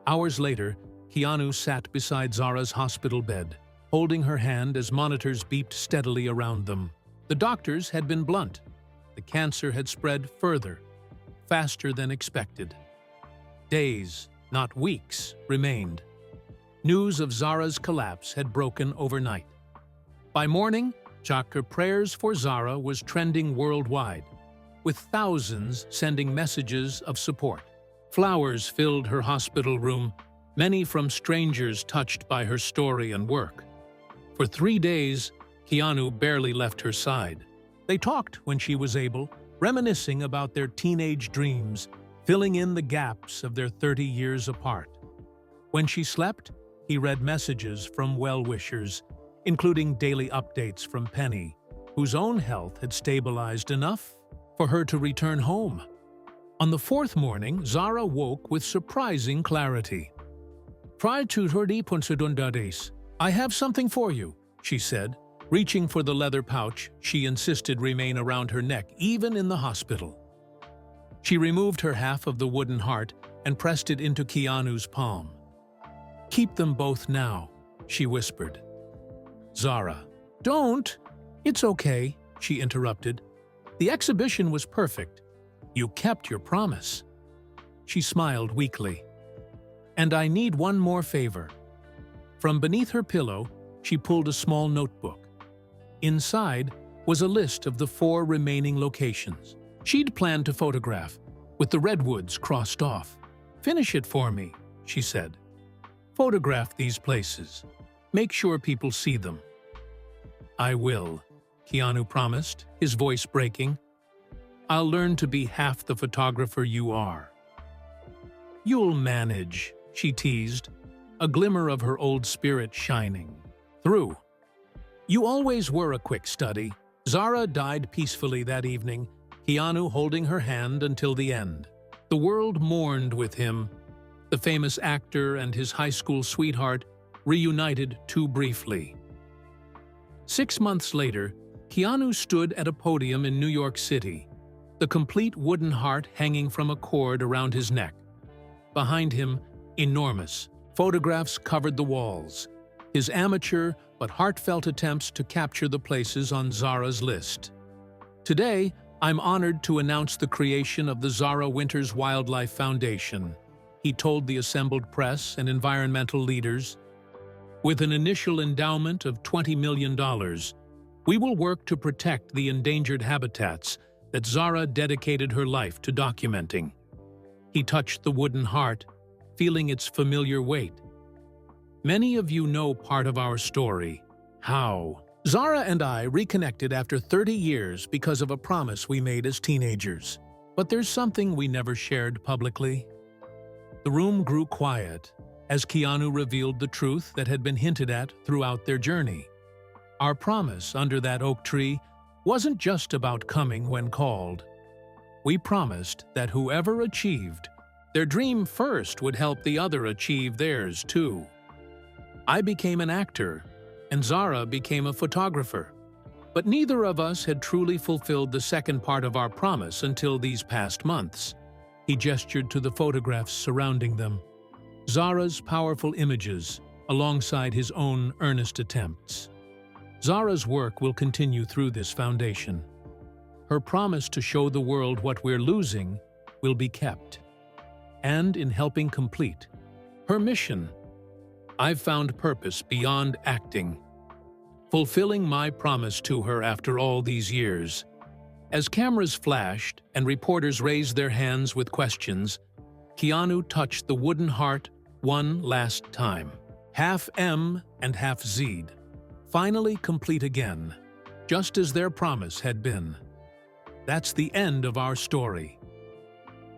Hours later, Keanu sat beside Zara's hospital bed, holding her hand as monitors beeped steadily around them. The doctors had been blunt. The cancer had spread further, faster than expected. Days, not weeks, remained. News of Zara's collapse had broken overnight. By morning, Chakra prayers for Zara was trending worldwide, with thousands sending messages of support. Flowers filled her hospital room, many from strangers touched by her story and work. For 3 days, Keanu barely left her side. They talked when she was able, reminiscing about their teenage dreams, filling in the gaps of their 30 years apart. When she slept, he read messages from well-wishers, including daily updates from Penny, whose own health had stabilized enough for her to return home. On the 4th morning, Zara woke with surprising clarity. "Try to hurry punsadundades. I have something for you," she said. Reaching for the leather pouch she insisted remain around her neck even in the hospital. She removed her half of the wooden heart and pressed it into Keanu's palm. "Keep them both now," she whispered. Zara, "Don't! It's okay," she interrupted. "The exhibition was perfect. You kept your promise." She smiled weakly. "And I need one more favor." From beneath her pillow, she pulled a small notebook. Inside was a list of the 4 remaining locations she'd planned to photograph, with the redwoods crossed off. "Finish it for me," she said. "Photograph these places. Make sure people see them." "I will," Keanu promised, his voice breaking. "I'll learn to be half the photographer you are." "You'll manage," she teased, a glimmer of her old spirit shining through. "You always were a quick study." Zara died peacefully that evening, Keanu holding her hand until the end. The world mourned with him. The famous actor and his high school sweetheart reunited too briefly. 6 months later, Keanu stood at a podium in New York City, the complete wooden heart hanging from a cord around his neck. Behind him, enormous, photographs covered the walls, his amateur but heartfelt attempts to capture the places on Zara's list. "Today, I'm honored to announce the creation of the Zara Winters Wildlife Foundation," he told the assembled press and environmental leaders. "With an initial endowment of $20 million, we will work to protect the endangered habitats that Zara dedicated her life to documenting." He touched the wooden heart, feeling its familiar weight. "Many of you know part of our story. How Zara and I reconnected after 30 years because of a promise we made as teenagers. But there's something we never shared publicly." The room grew quiet as Keanu revealed the truth that had been hinted at throughout their journey. Our promise under that oak tree wasn't just about coming when called. We promised that whoever achieved their dream first would help the other achieve theirs too. I became an actor, and Zara became a photographer. But neither of us had truly fulfilled the second part of our promise until these past months. He gestured to the photographs surrounding them, Zara's powerful images alongside his own earnest attempts. Zara's work will continue through this foundation. Her promise to show the world what we're losing will be kept. And in helping complete her mission, I've found purpose beyond acting, fulfilling my promise to her after all these years. As cameras flashed and reporters raised their hands with questions, Keanu touched the wooden heart one last time. Half M and half Z'd, finally complete again, just as their promise had been. That's the end of our story.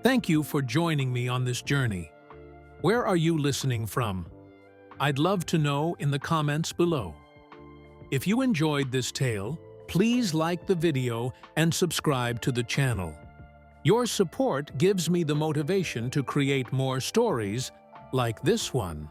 Thank you for joining me on this journey. Where are you listening from? I'd love to know in the comments below. If you enjoyed this tale, please like the video and subscribe to the channel. Your support gives me the motivation to create more stories like this one.